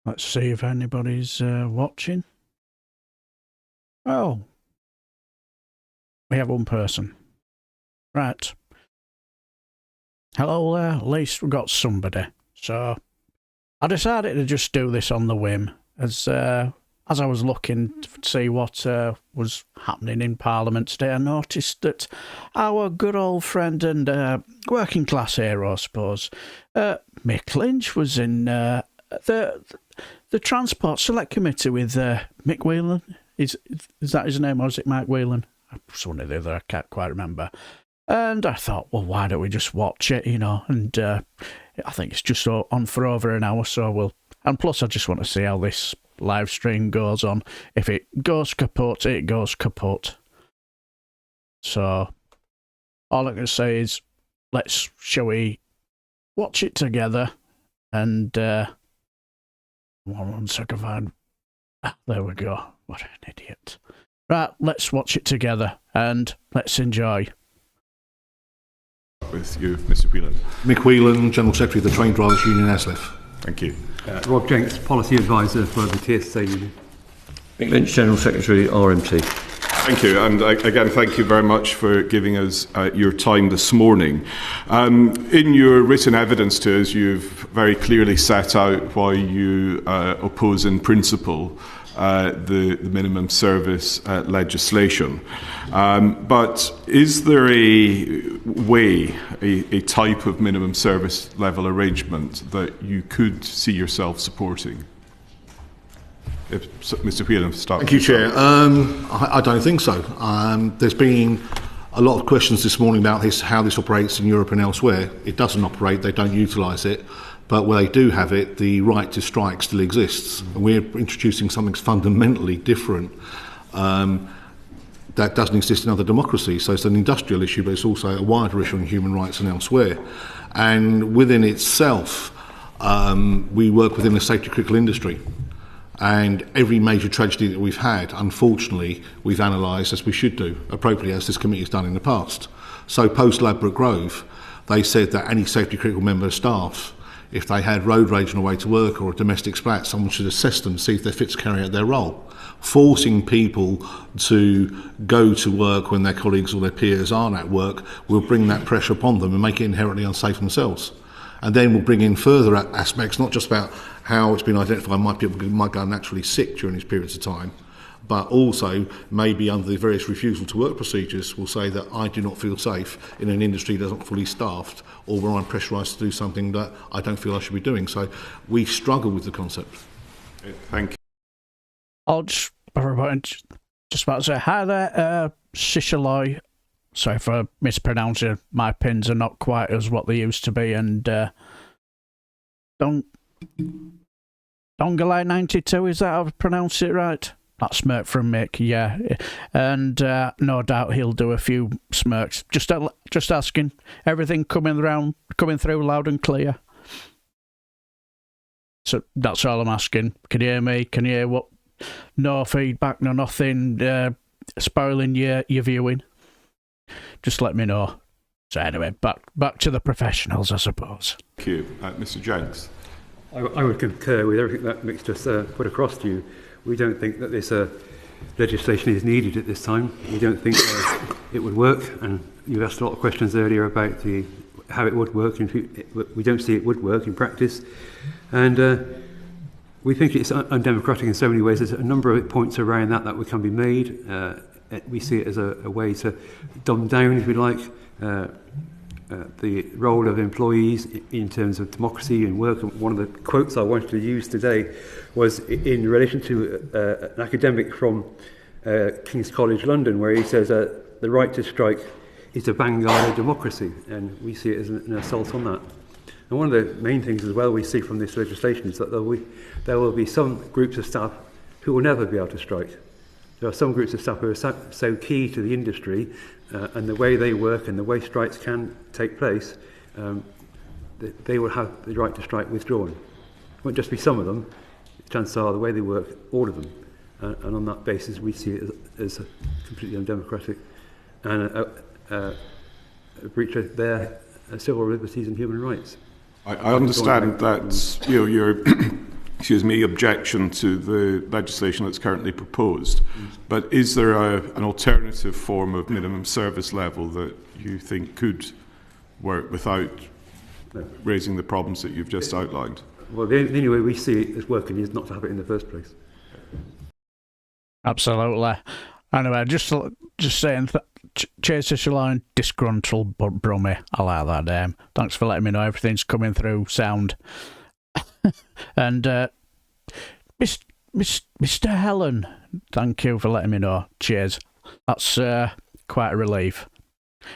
Let's see if anybody's watching. Oh, we have one person. Right. Hello there. At least we've got somebody. So I decided to just do this on the whim as I was looking to see what was happening in Parliament today. I noticed that our good old friend and working class hero, I suppose, Mick Lynch, was in the Transport Select Committee with Mick Whelan. Is that his name, or is it Mike Whelan? It's one or the other, I can't quite remember. And I thought, well, why don't we just watch it, And I think it's just on for over an hour, so we'll. And plus, I just want to see how this live stream goes on. If it goes kaput, it goes kaput. So all I can say is, shall we watch it together? And one second, find. There we go. What an idiot! Right, let's watch it together and let's enjoy. With you, Mr. Whelan. Mick Whelan, General Secretary of the Train Drivers Union, ASLEF. Thank you. Rob Jenks, Policy Advisor for the TSA Union. Mick Lynch, General Secretary, RMT. Thank you, and again, thank you very much for giving us your time this morning. In your written evidence to us, you've very clearly set out why you oppose in principle the minimum service legislation. But is there a way, a type of minimum service level arrangement that you could see yourself supporting? If Mr. Whelan, start. Thank you, Chair. I don't think so. There's been a lot of questions this morning about how this operates in Europe and elsewhere. It doesn't operate, they don't utilise it. But where they do have it, the right to strike still exists. And we're introducing something fundamentally different that doesn't exist in other democracies. So it's an industrial issue, but it's also a wider issue on human rights and elsewhere. And within itself, we work within the safety critical industry. And every major tragedy that we've had, unfortunately, we've analysed, as we should do, appropriately, as this committee has done in the past. So post-Ladbroke Grove, they said that any safety critical member of staff, if they had road rage on the way to work or a domestic splat, someone should assess them, see if they're fit to carry out their role. Forcing people to go to work when their colleagues or their peers aren't at work will bring that pressure upon them and make it inherently unsafe themselves. And then we'll bring in further aspects, not just about how it's been identified, people might go naturally sick during these periods of time, but also maybe under the various refusal to work procedures will say that I do not feel safe in an industry that isn't fully staffed, or where I'm pressurised to do something that I don't feel I should be doing. So we struggle with the concept. Thank you. I'll just about to say, hi there, Sishaloy. Sorry for mispronouncing. My pins are not quite as what they used to be. And Dongalai 92, is that how I pronounce it right? That smirk from Mick, yeah. And no doubt he'll do a few smirks. Just asking. Everything coming through loud and clear. So that's all I'm asking. Can you hear me? Can you hear what? No feedback, no nothing spoiling your viewing. Just let me know. So anyway, back to the professionals, I suppose. Thank you. Mr. Jenks. I would concur with everything that Mick's just put across to you. We don't think that this legislation is needed at this time. We don't think it would work, and you asked a lot of questions earlier about how it would work. We don't see it would work in practice, and we think it's undemocratic in so many ways. There's a number of points around that can be made. We see it as a way to dumb down, if you like, the role of employees in terms of democracy and work. And one of the quotes I wanted to use today was in relation to an academic from King's College London, where he says the right to strike is a vanguard of democracy, and we see it as an assault on that. And one of the main things as well we see from this legislation is that there will be some groups of staff who will never be able to strike. There are some groups of staff who are so key to the industry and the way they work and the way strikes can take place, they will have the right to strike withdrawn. It won't just be some of them. Chances are the way they work, all of them. And on that basis, we see it as completely undemocratic and a breach of their civil liberties and human rights. I understand that you're objection to the legislation that's currently proposed. But is there an alternative form of minimum service level that you think could work without raising the problems that you've just outlined? Well, the only way we see it as working is not to have it in the first place. Absolutely. Anyway, just saying, cheers to Shalane, disgruntled but brummy. I like that name. Thanks for letting me know everything's coming through sound. And Mr. Helen, thank you for letting me know. Cheers. That's quite a relief.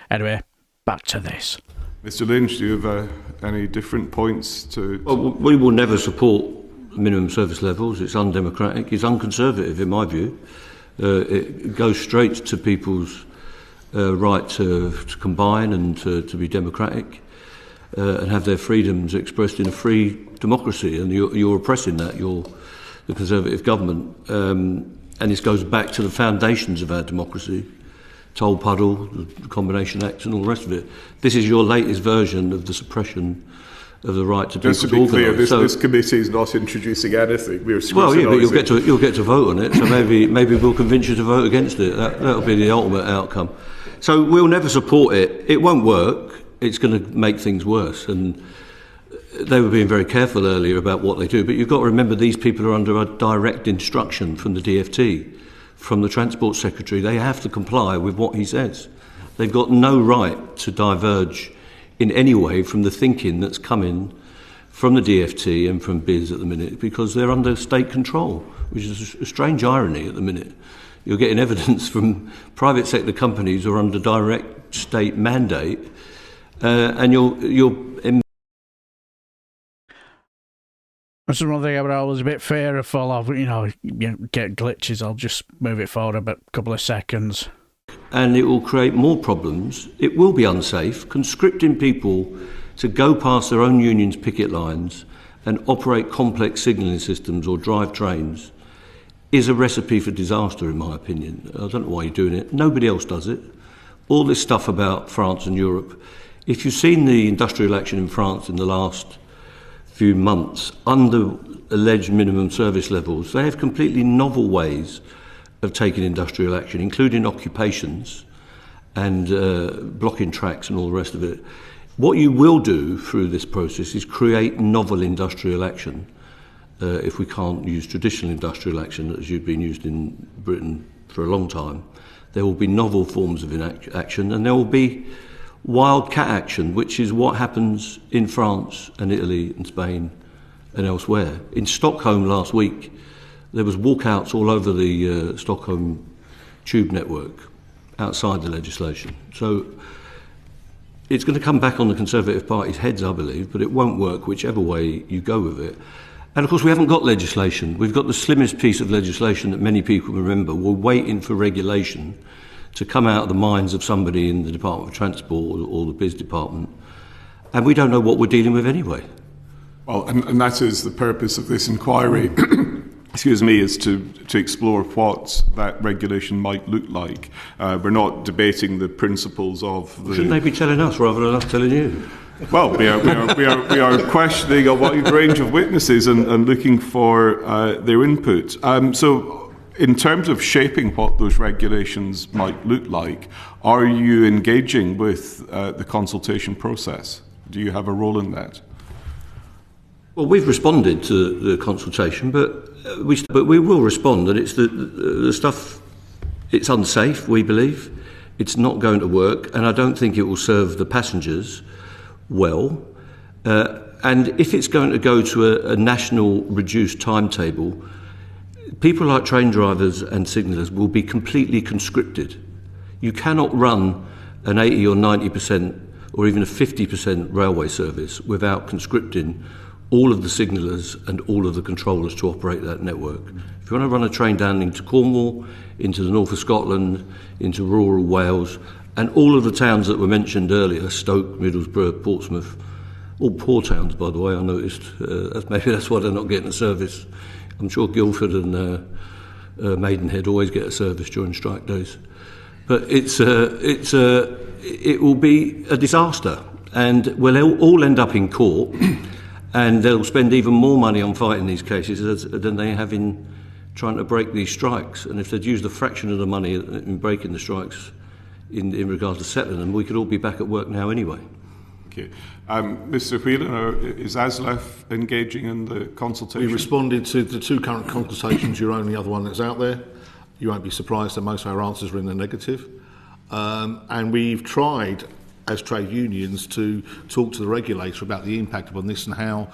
Anyway, back to this. Mr. Lynch, do you have any different points to... Well, we will never support minimum service levels. It's undemocratic. It's unconservative, in my view. It goes straight to people's right to combine and to be democratic and have their freedoms expressed in a free democracy. And you're oppressing that. You're the Conservative government. And this goes back to the foundations of our democracy. Toll Puddle, the Combination Act and all the rest of it. This is your latest version of the suppression of the right to Just to be clear, this committee is not introducing anything. We're scrutinising. Well, yeah, but you'll get to vote on it, so maybe we'll convince you to vote against it. That'll be the ultimate outcome. So we'll never support it. It won't work. It's going to make things worse. And they were being very careful earlier about what they do, but you've got to remember these people are under a direct instruction from the DfT. From the Transport Secretary. They have to comply with what he says. They've got no right to diverge in any way from the thinking that's coming from the DfT and from BIS at the minute, because they're under state control, which is a strange irony at the minute. You're getting evidence from private sector companies who are under direct state mandate, and you're That's one thing I was a bit fearful of, get glitches, I'll just move it forward a couple of seconds. And it will create more problems. It will be unsafe. Conscripting people to go past their own union's picket lines and operate complex signalling systems or drive trains is a recipe for disaster, in my opinion. I don't know why you're doing it. Nobody else does it. All this stuff about France and Europe. If you've seen the industrial action in France in the last few months under alleged minimum service levels, they have completely novel ways of taking industrial action, including occupations and blocking tracks and all the rest of it. What you will do through this process is create novel industrial action. If we can't use traditional industrial action as you've been used in Britain for a long time, there will be novel forms of action, and there will be wildcat action, which is what happens in France and Italy and Spain and elsewhere. In Stockholm last week, there was walkouts all over the Stockholm tube network outside the legislation. So it's going to come back on the Conservative Party's heads, I believe, but it won't work whichever way you go with it. And of course, we haven't got legislation. We've got the slimmest piece of legislation that many people remember. We're waiting for regulation to come out of the minds of somebody in the Department of Transport or the BIS department. And we don't know what we're dealing with anyway. Well, and that is the purpose of this inquiry, is to explore what that regulation might look like. We're not debating the principles of the... Shouldn't they be telling us rather than us telling you? Well, we are questioning a wide range of witnesses and looking for their input. So in terms of shaping what those regulations might look like, are you engaging with the consultation process? Do you have a role in that? Well, we've responded to the consultation, but we will respond. And it's the stuff. It's unsafe. We believe it's not going to work, and I don't think it will serve the passengers well. And if it's going to go to a national reduced timetable, people like train drivers and signallers will be completely conscripted. You cannot run an 80 or 90% or even a 50% railway service without conscripting all of the signallers and all of the controllers to operate that network. If you want to run a train down into Cornwall, into the north of Scotland, into rural Wales, and all of the towns that were mentioned earlier, Stoke, Middlesbrough, Portsmouth, all poor towns, by the way, I noticed. Maybe that's why they're not getting a service. I'm sure Guildford and Maidenhead always get a service during strike days. But it will be a disaster, and we'll all end up in court. And they'll spend even more money on fighting these cases than they have in trying to break these strikes. And if they'd used a fraction of the money in breaking the strikes in regards to settling them, we could all be back at work now anyway. Thank you. Mr. Whelan, is ASLEF engaging in the consultation? We responded to the 2 current consultations. You're only other one that's out there. You won't be surprised that most of our answers are in the negative. And we've tried, as trade unions, to talk to the regulator about the impact upon this and how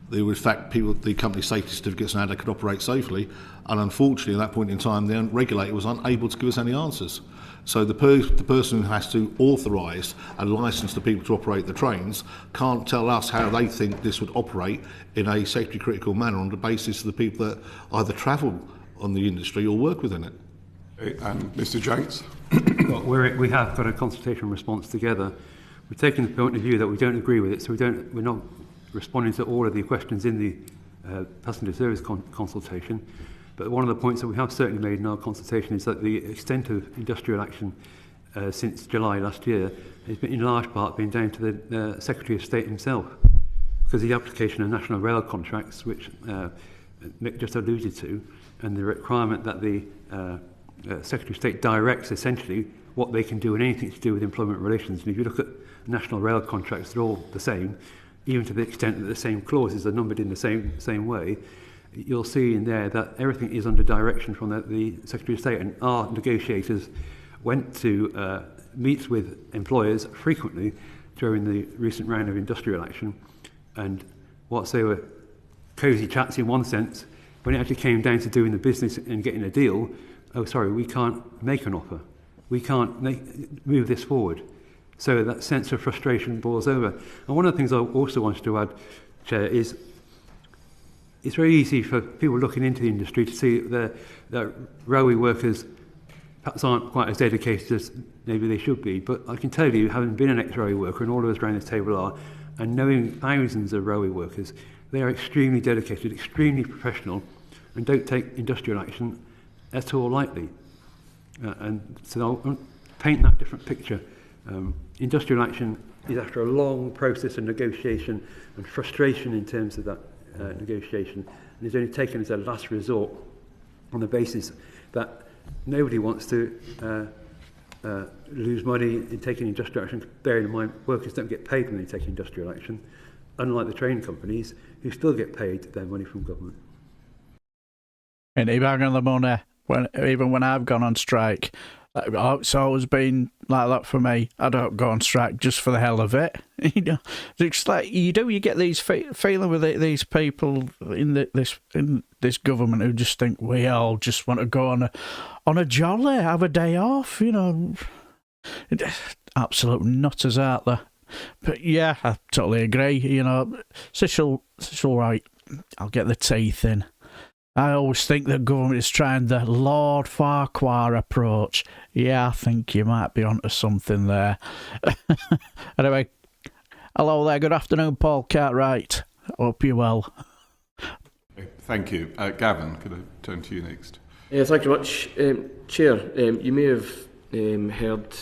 they would fact the company safety certificates and how they could operate safely. And unfortunately, at that point in time, the regulator was unable to give us any answers. So the person who has to authorise and licence the people to operate the trains can't tell us how they think this would operate in a safety critical manner on the basis of the people that either travel on the industry or work within it. And Mr. Jenks? Well, we have got a consultation response together. We've taken the point of view that we don't agree with it, so we're not responding to all of the questions in the passenger service consultation. But one of the points that we have certainly made in our consultation is that the extent of industrial action since July last year has been in large part been down to the Secretary of State himself, because the application of national rail contracts, which Mick just alluded to, and the requirement that the Secretary of State directs essentially what they can do and anything to do with employment relations. And if you look at national rail contracts, they're all the same, even to the extent that the same clauses are numbered in the same way. You'll see in there that everything is under direction from the Secretary of State, and our negotiators went to meet with employers frequently during the recent round of industrial action, and whilst they were cosy chats in one sense, when it actually came down to doing the business and getting a deal, oh sorry, we can't make an offer, we can't move this forward. So that sense of frustration boils over. And one of the things I also wanted to add, Chair, is it's very easy for people looking into the industry to see that railway workers perhaps aren't quite as dedicated as maybe they should be. But I can tell you, having been an ex-railway worker, and all of us around this table are, and knowing thousands of railway workers, they are extremely dedicated, extremely professional, and don't take industrial action at all lightly. And so I'll paint that different picture. Industrial action is after a long process of negotiation and frustration in terms of that negotiation, and is only taken as a last resort on the basis that nobody wants to lose money in taking industrial action. Bearing in mind, workers don't get paid when they take industrial action, unlike the train companies who still get paid their money from government. And he bang on the money even when I've gone on strike. It's always been like that for me. I don't go on strike just for the hell of it. You know, it's like you get these feeling with these people in this government who just think we all just want to go on a jolly, have a day off. You know, absolute nutters out there. But yeah, I totally agree. You know, it's all right. I'll get the teeth in. I always think the government is trying the Lord Farquhar approach. Yeah, I think you might be onto something there. Anyway, hello there. Good afternoon, Paul Cartwright. Hope you're well. Thank you. Gavin, could I turn to you next? Yeah, thank you much. Chair, you may have heard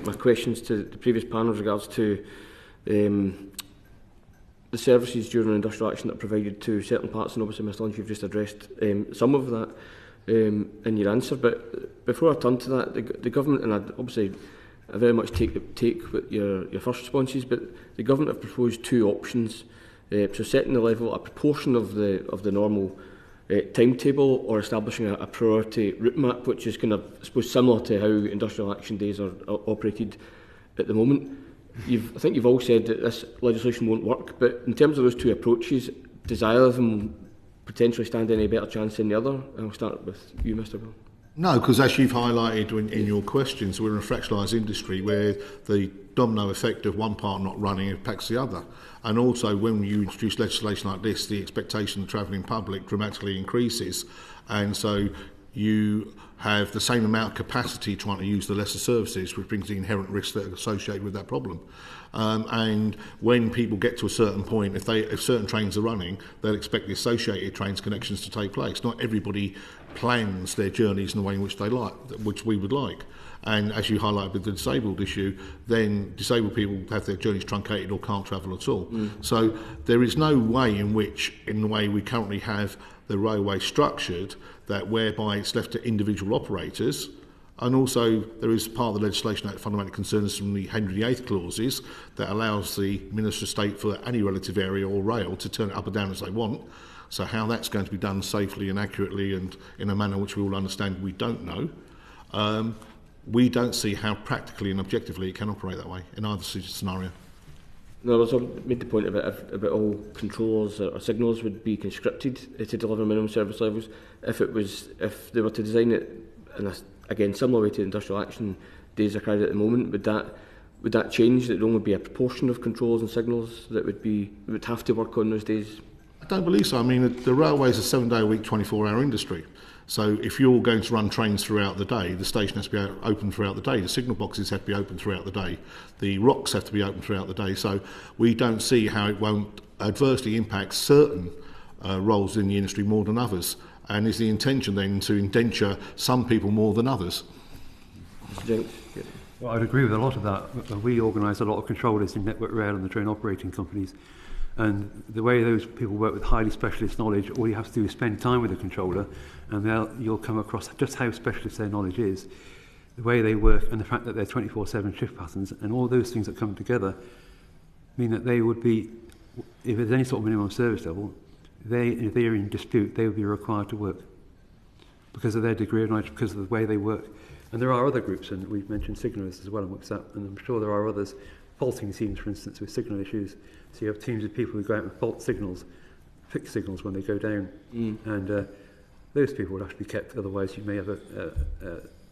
my questions to the previous panel with regards to the services during industrial action that are provided to certain parts, and obviously, Mr. Lynch, you've just addressed some of that in your answer. But before I turn to that, the government, and I very much take with your first responses, but the government have proposed 2 options. So setting the level, a proportion of the normal timetable, or establishing a priority route map, which is kind of, I suppose, similar to how industrial action days are operated at the moment. I think you've all said that this legislation won't work, but in terms of those 2 approaches, does either of them potentially stand any better chance than the other? I'll start with you, Mr. Will. No, because as you've highlighted in your questions, we're in a fractionalised industry where the domino effect of one part not running impacts the other. And also, when you introduce legislation like this, the expectation of the travelling public dramatically increases. And so you have the same amount of capacity trying to use the lesser services, which brings the inherent risks that are associated with that problem. And when people get to a certain point, if certain trains are running, they'll expect the associated trains connections to take place. Not everybody plans their journeys in the way in which they like, which we would like. And as you highlighted with the disabled issue, then disabled people have their journeys truncated or can't travel at all. So there is no way in the way we currently have the railway structured, that whereby it's left to individual operators. And also there is part of the legislation that fundamentally concerns from the Henry VIII clauses that allows the Minister of State for any relative area or rail to turn it up or down as they want. So how that's going to be done safely and accurately and in a manner which we all understand, we don't know. We don't see how practically and objectively it can operate that way in either scenario. No, I was made the point about all controllers or signals would be conscripted to deliver minimum service levels. If they were to design it in a, again, similar way to industrial action days are carried at the moment, would that change? That there only be a proportion of controls and signals that would have to work on those days? I don't believe so. I mean, the railway is a 7-day-a-week, 24-hour industry. So if you're going to run trains throughout the day, the station has to be open throughout the day. The signal boxes have to be open throughout the day. The rocks have to be open throughout the day. So we don't see how it won't adversely impact certain roles in the industry more than others. And is the intention then to indenture some people more than others? Well, I'd agree with a lot of that. We organise a lot of controllers in Network Rail and the train operating companies. And the way those people work with highly specialist knowledge, all you have to do is spend time with a controller and you'll come across just how specialist their knowledge is, the way they work and the fact that they're 24/7 shift patterns and all those things that come together mean that they would be, if there's any sort of minimum service level, if they're in dispute, they would be required to work because of their degree of knowledge, because of the way they work. And there are other groups, and we've mentioned signallers as well and WhatsApp, and I'm sure there are others, faulting teams, for instance, with signal issues. So you have teams of people who go out and fault signals, fix signals when they go down, and those people would have to be kept. Otherwise, you may have a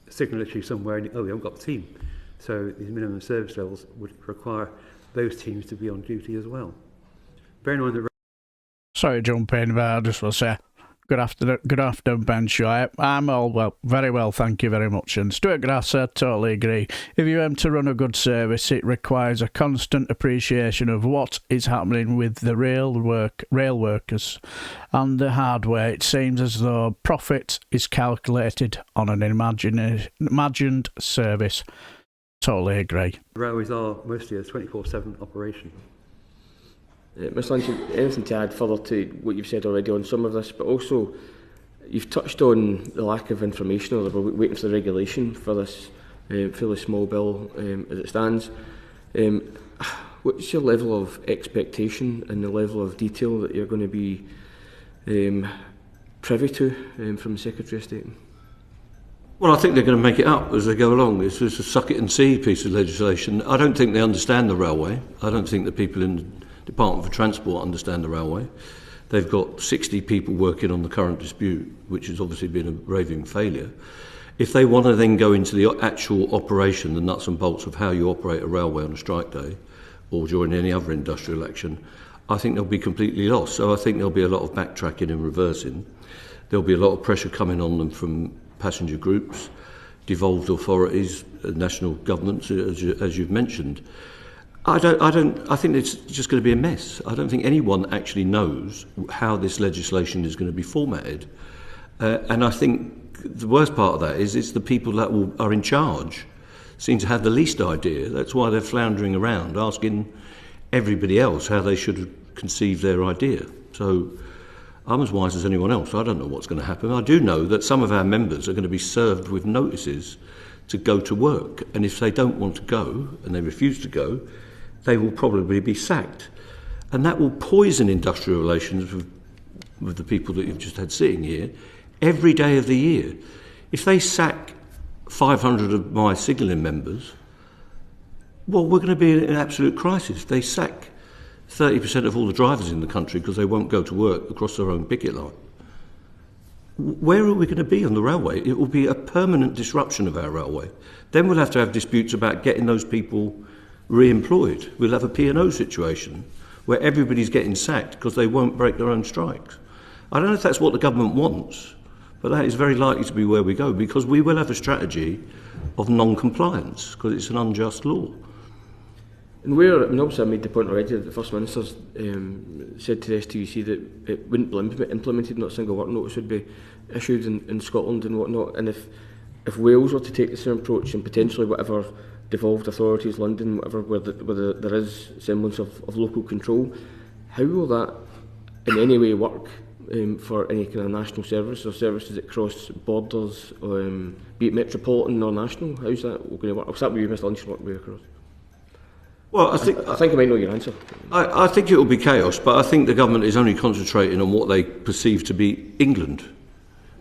signal issue somewhere, and we haven't got the team. So these minimum service levels would require those teams to be on duty as well. Bear in mind that. Sorry, jump in, but I just want to say good afternoon, Ben Shaw. I'm all well, very well, thank you very much. And Stuart Grass, I totally agree. If you aim to run a good service, it requires a constant appreciation of what is happening with the rail workers and the hardware. It seems as though profit is calculated on an imagined service. Totally agree. Railways are mostly a 24/7 operation. Mr. Lynch, anything to add further to what you've said already on some of this, but also you've touched on the lack of information, or we're waiting for the regulation for this fairly small bill as it stands. What's your level of expectation and the level of detail that you're going to be privy to from the Secretary of State? Well, I think they're going to make it up as they go along. It's just a suck it and see piece of legislation. I don't think they understand the railway. I don't think the people in the Department for Transport understand the railway. They've got 60 people working on the current dispute, which has obviously been a raving failure. If they want to then go into the actual operation, the nuts and bolts of how you operate a railway on a strike day or during any other industrial action, I think they'll be completely lost. So I think there'll be a lot of backtracking and reversing. There'll be a lot of pressure coming on them from passenger groups, devolved authorities, national governments, as you've mentioned. I think it's just going to be a mess. I don't think anyone actually knows how this legislation is going to be formatted. And I think the worst part of that is it's the people that are in charge seem to have the least idea. That's why they're floundering around asking everybody else how they should have conceived their idea. So I'm as wise as anyone else. I don't know what's going to happen. I do know that some of our members are going to be served with notices to go to work. And if they don't want to go and they refuse to go, they will probably be sacked. And that will poison industrial relations with the people that you've just had sitting here every day of the year. If they sack 500 of my signalling members, well, we're going to be in an absolute crisis. They sack 30% of all the drivers in the country because they won't go to work across their own picket line. Where are we going to be on the railway? It will be a permanent disruption of our railway. Then we'll have to have disputes about getting those people re-employed. We'll have a P&O situation where everybody's getting sacked because they won't break their own strikes. I don't know if that's what the government wants, But that is very likely to be where we go, because we will have a strategy of non-compliance, because it's an unjust law. And where, obviously I made the point already that the First Minister's said to the STUC that it wouldn't be implemented, not a single work notice would be issued in Scotland and whatnot. And if Wales were to take the same approach, and potentially whatever devolved authorities, London, whatever, where there is semblance of local control, how will that in any way work for any kind of national service or services that cross borders, be it metropolitan or national? How's that going to work? I'll start with you, Mr. Lynch, work way across. Well, I think I might know your answer. I think it will be chaos, but I think the government is only concentrating on what they perceive to be England.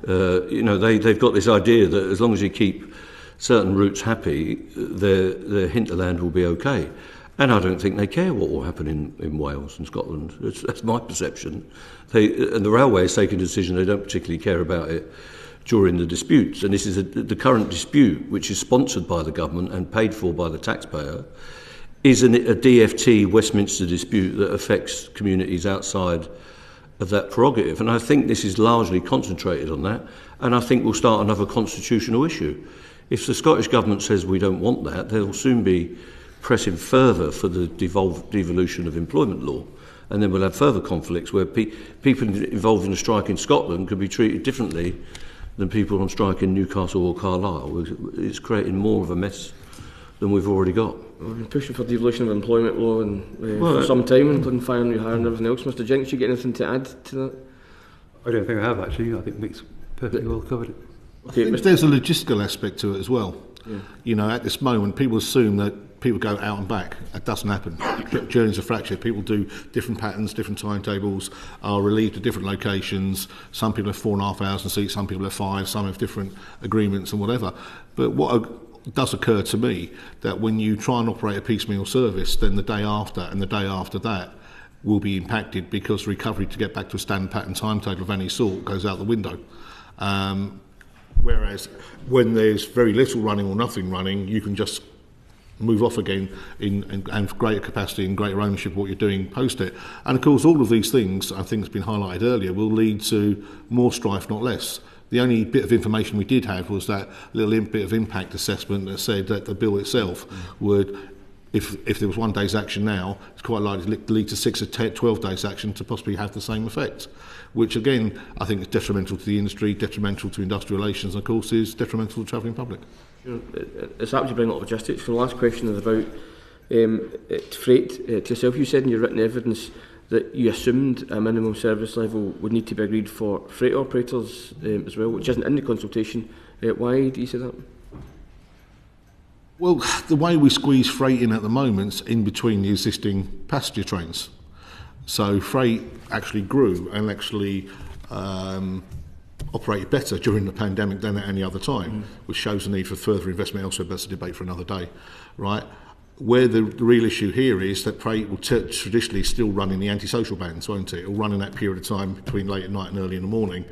They've got this idea that as long as you keep certain routes happy, their hinterland will be okay. And I don't think they care what will happen in Wales and Scotland. That's my perception. And the railway has taken a decision they don't particularly care about it during the disputes. And this is the current dispute, which is sponsored by the government and paid for by the taxpayer, is a DfT Westminster dispute that affects communities outside of that prerogative. And I think this is largely concentrated on that, and I think we'll start another constitutional issue. If the Scottish Government says we don't want that, they'll soon be pressing further for the devolution of employment law, and then we'll have further conflicts where people involved in a strike in Scotland could be treated differently than people on strike in Newcastle or Carlisle. It's creating more of a mess than we've already got. We've been pushing for devolution of employment law for some time, including fire and rehire and everything else. Mr. Jenks, you get anything to add to that? I don't think I have, actually. I think Mick's perfectly well covered it. Okay, I think there's a logistical aspect to it as well. Yeah. At this moment, people assume that people go out and back. That doesn't happen. Journeys are fractured. People do different patterns, different timetables, are relieved at different locations. Some people have 4,500 seats, some people have 5, some have different agreements and whatever. But what does occur to me that when you try and operate a piecemeal service, then the day after and the day after that will be impacted, because recovery to get back to a standard pattern timetable of any sort goes out the window. Whereas when there's very little running or nothing running, you can just move off again and greater capacity and greater ownership of what you're doing post it. And of course, all of these things, I think it's been highlighted earlier, will lead to more strife, not less. The only bit of information we did have was that little bit of impact assessment that said that the bill itself would, if there was 1 day's action now, it's quite likely to lead to 6 or 12 days action to possibly have the same effect, which again I think is detrimental to the industry, detrimental to industrial relations, and of course is detrimental to the travelling public. Sure. It's apt to bring up logistics. The last question is about freight. To yourself, you said in your written evidence that you assumed a minimum service level would need to be agreed for freight operators as well, which isn't in the consultation. Why do you say that? Well, the way we squeeze freight in at the moment's in between the existing passenger trains. So freight actually grew and actually operated better during the pandemic than at any other time, which shows the need for further investment elsewhere, but that's a debate for another day, right? Where the real issue here is that freight will traditionally still run in the antisocial bands, won't it? It'll run in that period of time between late at night and early in the morning,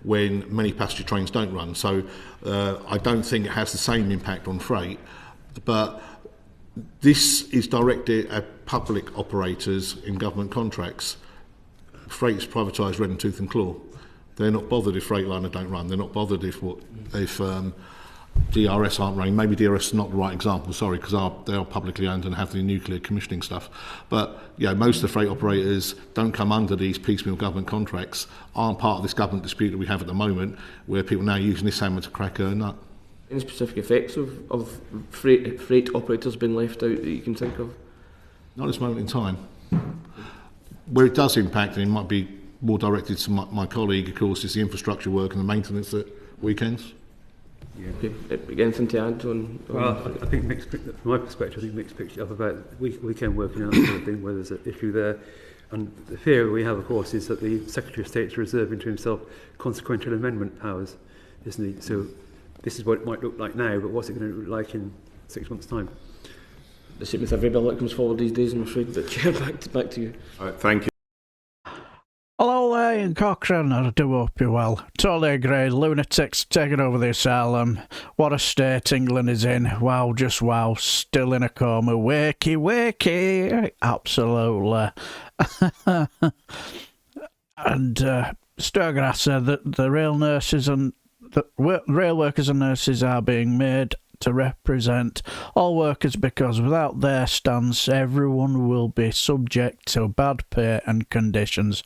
when many passenger trains don't run. So I don't think it has the same impact on freight, but this is directed at public operators in government contracts. Freight's privatised red and tooth and claw. They're not bothered if Freightliner don't run. They're not bothered if DRS aren't running. Maybe DRS is not the right example, sorry, because they are publicly owned and have the nuclear commissioning stuff. But most of the freight operators don't come under these piecemeal government contracts, aren't part of this government dispute that we have at the moment, where people are now using this hammer to crack a nut. Any specific effects of freight operators being left out that you can think of? Not at this moment in time. Where it does impact, and it might be more directed to my colleague, of course, is the infrastructure work and the maintenance at weekends. Yeah. Okay. Anything to add on? Well, I think from my perspective, I think Mick's picked it up about weekend working out sort of thing, where there's an issue there. And the fear we have, of course, is that the Secretary of State's reserving to himself consequential amendment powers, isn't he? So this is what it might look like now, but what's it going to look like in 6 months' time? The same with every bill that comes forward these days, I'm afraid. But Chair, back to you. All right, thank you. Hello there, Ian Cochrane. I do hope you're well. Totally agree. Lunatics taking over the asylum. What a state England is in. Wow, just wow. Still in a coma. Wakey, wakey. Absolutely. And Sturgrasser that the rail nurses and rail workers and nurses are being made to represent all workers, because without their stance, everyone will be subject to bad pay and conditions.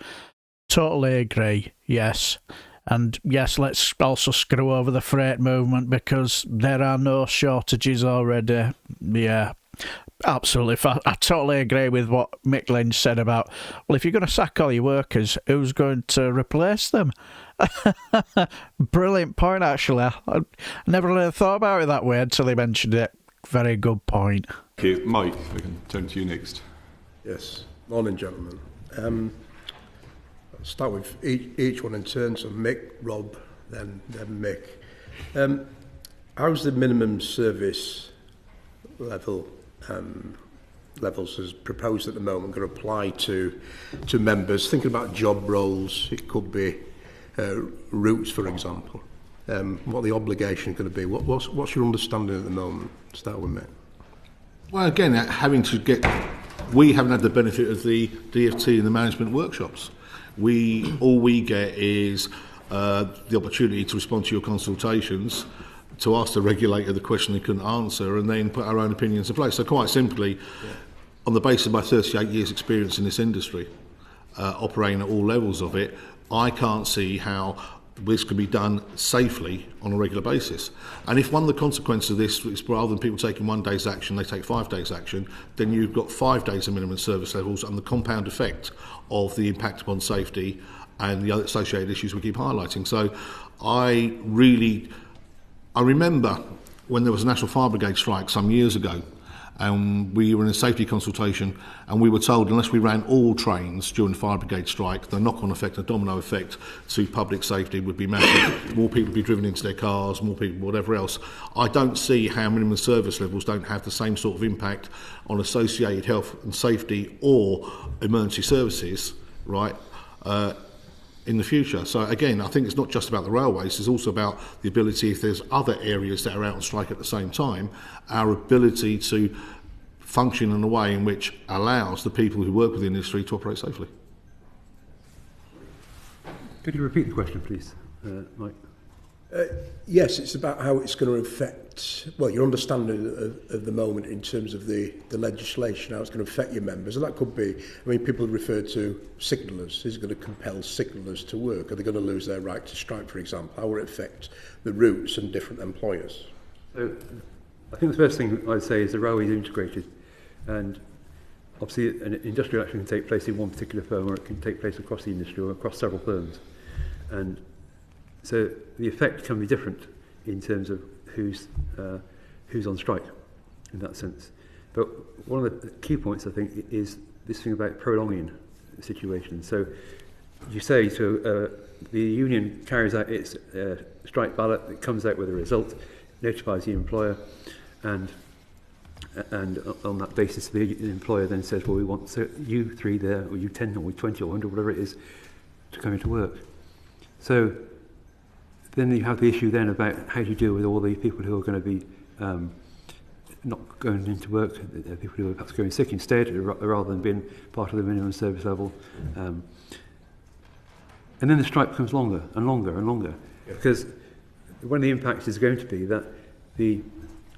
Totally agree, yes. And yes, let's also screw over the freight movement, because there are no shortages already. Yeah, absolutely. I totally agree with what Mick Lynch said about, well, if you're going to sack all your workers, who's going to replace them? Brilliant point, actually. I never really thought about it that way until he mentioned it. Very good point. Okay, Mike, I can turn to you next. Yes, morning, gentlemen. I'll start with each one in turn, so Mick, Rob, then Mick. How's the minimum service levels as proposed at the moment going to apply to members? Thinking about job roles, it could be routes, for example. What the obligation is going to be? What's your understanding at the moment? Start with Mick. Well, again, we haven't had the benefit of the DFT and the management workshops. All we get is the opportunity to respond to your consultations, to ask the regulator the question they couldn't answer, and then put our own opinions in place. So quite simply, on the basis of my 38 years experience in this industry, operating at all levels of it, I can't see how this can be done safely on a regular basis. And if one of the consequences of this is, rather than people taking 1 day's action, they take 5 days action, then you've got 5 days of minimum service levels, and the compound effect of the impact upon safety and the other associated issues we keep highlighting. So I remember when there was a National Fire Brigade strike some years ago, and we were in a safety consultation, and we were told unless we ran all trains during the fire brigade strike, the knock-on effect, the domino effect to public safety would be massive. More people would be driven into their cars, more people, whatever else. I don't see how minimum service levels don't have the same sort of impact on associated health and safety or emergency services, right, in the future. So again, I think it's not just about the railways, it's also about the ability, if there's other areas that are out on strike at the same time, our ability to function in a way in which allows the people who work with the industry to operate safely. Could you repeat the question, please, Mike? Yes, it's about how it's going to affect, well, your understanding of the moment in terms of the legislation, how it's going to affect your members. And that could be, I mean, people refer to signallers. Is it going to compel signallers to work? Are they going to lose their right to strike, for example? How will it affect the routes and different employers? So, I think the first thing I'd say is the railway is integrated. And obviously, an industrial action can take place in one particular firm, or it can take place across the industry or across several firms. And so the effect can be different in terms of who's on strike in that sense. But one of the key points, I think, is this thing about prolonging the situation. So you say the union carries out its strike ballot, it comes out with a result, notifies the employer, and on that basis the employer then says, well, we want you 3 there, or you 10, or 20, or 100, whatever it is, to come into work. So then you have the issue then about how do you deal with all the people who are going to be not going into work, the people who are perhaps going sick instead, rather than being part of the minimum service level. And then the strike becomes longer and longer and longer, because one of the impacts is going to be that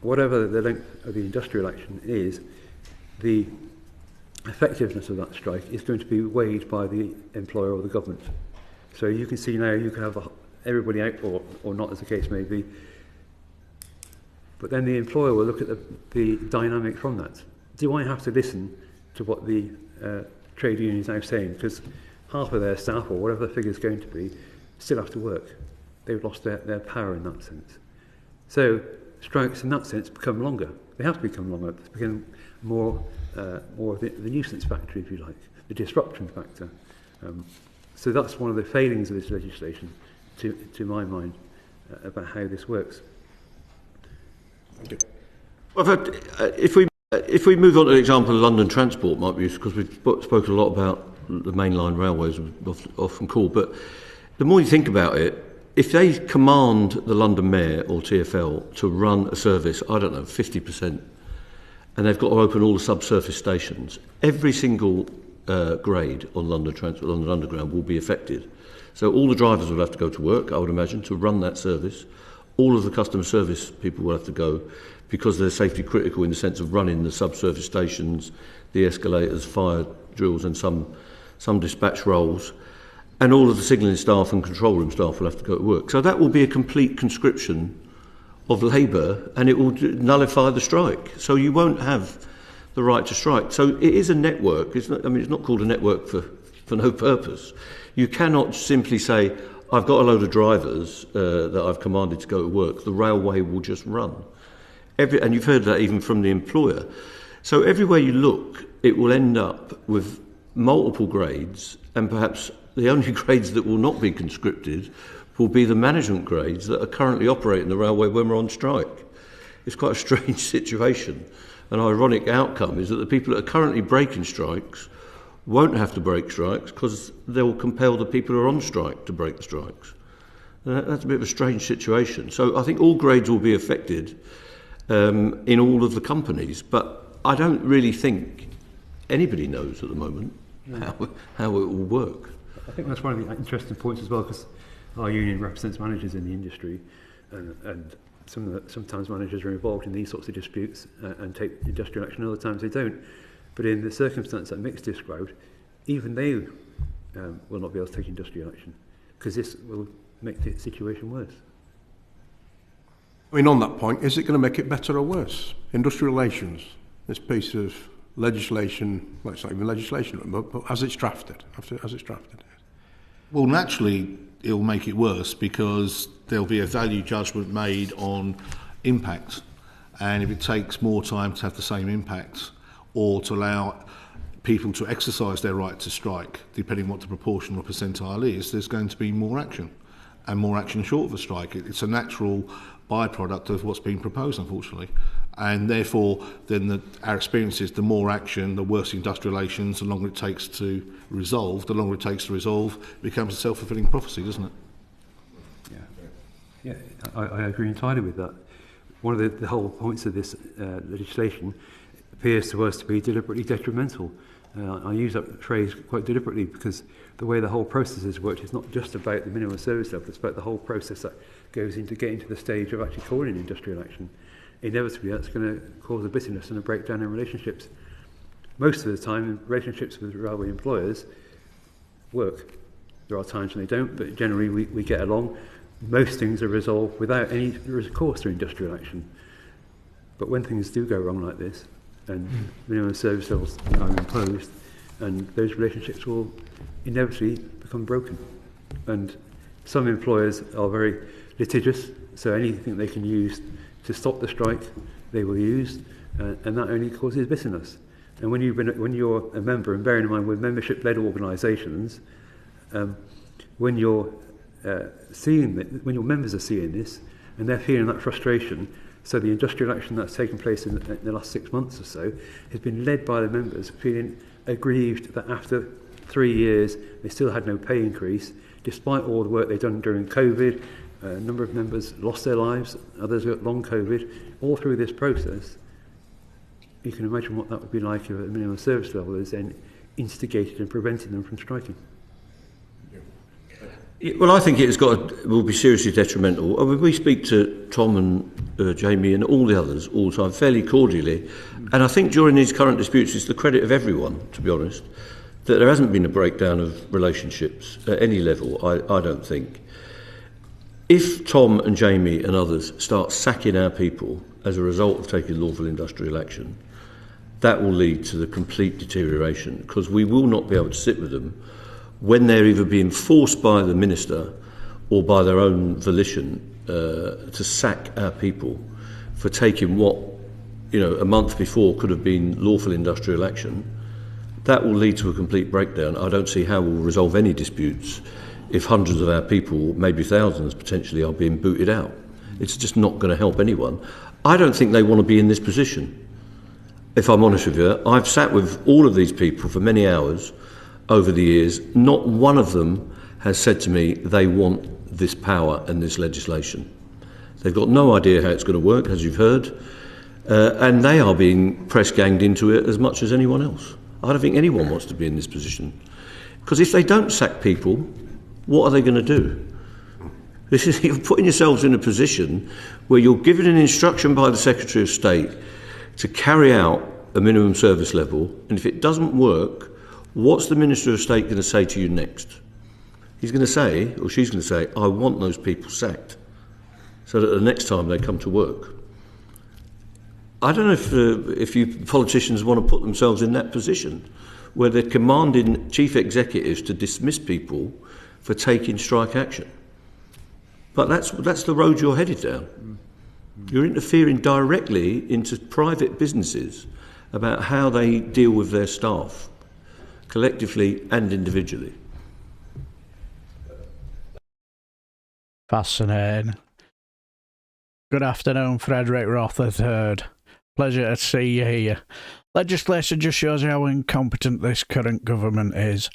whatever the length of the industrial action is, the effectiveness of that strike is going to be weighed by the employer or the government. So you can see now you can have everybody out or not, as the case may be, but then the employer will look at the dynamic from that. Do I have to listen to what the trade union is now saying? Because half of their staff, or whatever the figure is going to be, still have to work. They've lost their power in that sense. So strikes in that sense become longer. They have to become longer. They become more of the nuisance factor, if you like, the disruption factor. So that's one of the failings of this legislation, to my mind, about how this works. Well, if we move on to the example of London Transport, might be useful, because we've spoken a lot about the mainline railways, often called, but the more you think about it, if they command the London Mayor or TfL to run a service, I don't know, 50%, and they've got to open all the subsurface stations, every single grade on London Underground will be affected. So all the drivers will have to go to work, I would imagine, to run that service. All of the customer service people will have to go because they're safety critical in the sense of running the subsurface stations, the escalators, fire drills and some dispatch roles. And all of the signalling staff and control room staff will have to go to work. So that will be a complete conscription of labour, and it will nullify the strike. So you won't have the right to strike. So it is a network. It's not called a network for no purpose. You cannot simply say, I've got a load of drivers that I've commanded to go to work. The railway will just run. And you've heard that even from the employer. So everywhere you look, it will end up with multiple grades, and perhaps the only grades that will not be conscripted will be the management grades that are currently operating the railway when we're on strike. It's quite a strange situation. An ironic outcome is that the people that are currently breaking strikes won't have to break strikes because they'll compel the people who are on strike to break the strikes. That's a bit of a strange situation. So I think all grades will be affected in all of the companies, but I don't really think anybody knows at the moment how it will work. I think that's one of the interesting points as well, because our union represents managers in the industry, and sometimes managers are involved in these sorts of disputes and take industrial action, other times they don't. But in the circumstance that Mick's described, even they will not be able to take industrial action, because this will make the situation worse. I mean, on that point, is it going to make it better or worse? Industrial relations, this piece of legislation, well, it's not even legislation, but as it's drafted, Well, naturally, it'll make it worse because there'll be a value judgment made on impact. And if it takes more time to have the same impact or to allow people to exercise their right to strike, depending what the proportion or percentile is, there's going to be more action, and more action short of a strike. It's a natural byproduct of what's being proposed, unfortunately. And therefore, then our experience is the more action, the worse industrial relations, the longer it takes to resolve. The longer it takes to resolve, it becomes a self-fulfilling prophecy, doesn't it? Yeah, I agree entirely with that. One of the whole points of this legislation appears to us to be deliberately detrimental. I use that phrase quite deliberately because the way the whole process has worked is not just about the minimum service level, it's about the whole process that goes into getting to the stage of actually calling industrial action. Inevitably, that's going to cause a bitterness and a breakdown in relationships. Most of the time, relationships with railway employers work. There are times when they don't, but generally we get along. Most things are resolved without any recourse to industrial action. But when things do go wrong like this, and minimum service levels are imposed, and those relationships will inevitably become broken. And some employers are very litigious, so anything they can use to stop the strike, they will use, and that only causes bitterness. And when you're a member, and bearing in mind we're membership-led organisations, when your members are seeing this, and they're feeling that frustration, so the industrial action that's taken place in the last 6 months or so has been led by the members feeling aggrieved that after 3 years they still had no pay increase, despite all the work they've done during COVID. A number of members lost their lives, others got long COVID. All through this process, you can imagine what that would be like if a minimum service level is then instigated and prevented them from striking. Well, I think will be seriously detrimental. I mean, we speak to Tom and Jamie and all the others all the time, fairly cordially. And I think during these current disputes, it's the credit of everyone, to be honest, that there hasn't been a breakdown of relationships at any level, I don't think. If Tom and Jamie and others start sacking our people as a result of taking lawful industrial action, that will lead to the complete deterioration, because we will not be able to sit with them when they're either being forced by the minister or by their own volition to sack our people for taking what, a month before could have been lawful industrial action. That will lead to a complete breakdown. I don't see how we'll resolve any disputes if hundreds of our people, maybe thousands potentially, are being booted out. It's just not going to help anyone. I don't think they want to be in this position, if I'm honest with you. I've sat with all of these people for many hours over the years. Not one of them has said to me they want this power and this legislation. They've got no idea how it's going to work, as you've heard, and they are being press-ganged into it as much as anyone else. I don't think anyone wants to be in this position. Because if they don't sack people, what are they going to do? You're putting yourselves in a position where you're given an instruction by the Secretary of State to carry out a minimum service level, and if it doesn't work, what's the Minister of State going to say to you next? He's going to say, or she's going to say, I want those people sacked, so that the next time they come to work. I don't know if you politicians want to put themselves in that position, where they're commanding chief executives to dismiss people for taking strike action. But that's the road you're headed down. You're interfering directly into private businesses about how they deal with their staff, collectively and individually. Fascinating. Good afternoon, Frederick Roth III. Pleasure to see you here. Legislation just shows you how incompetent this current government is.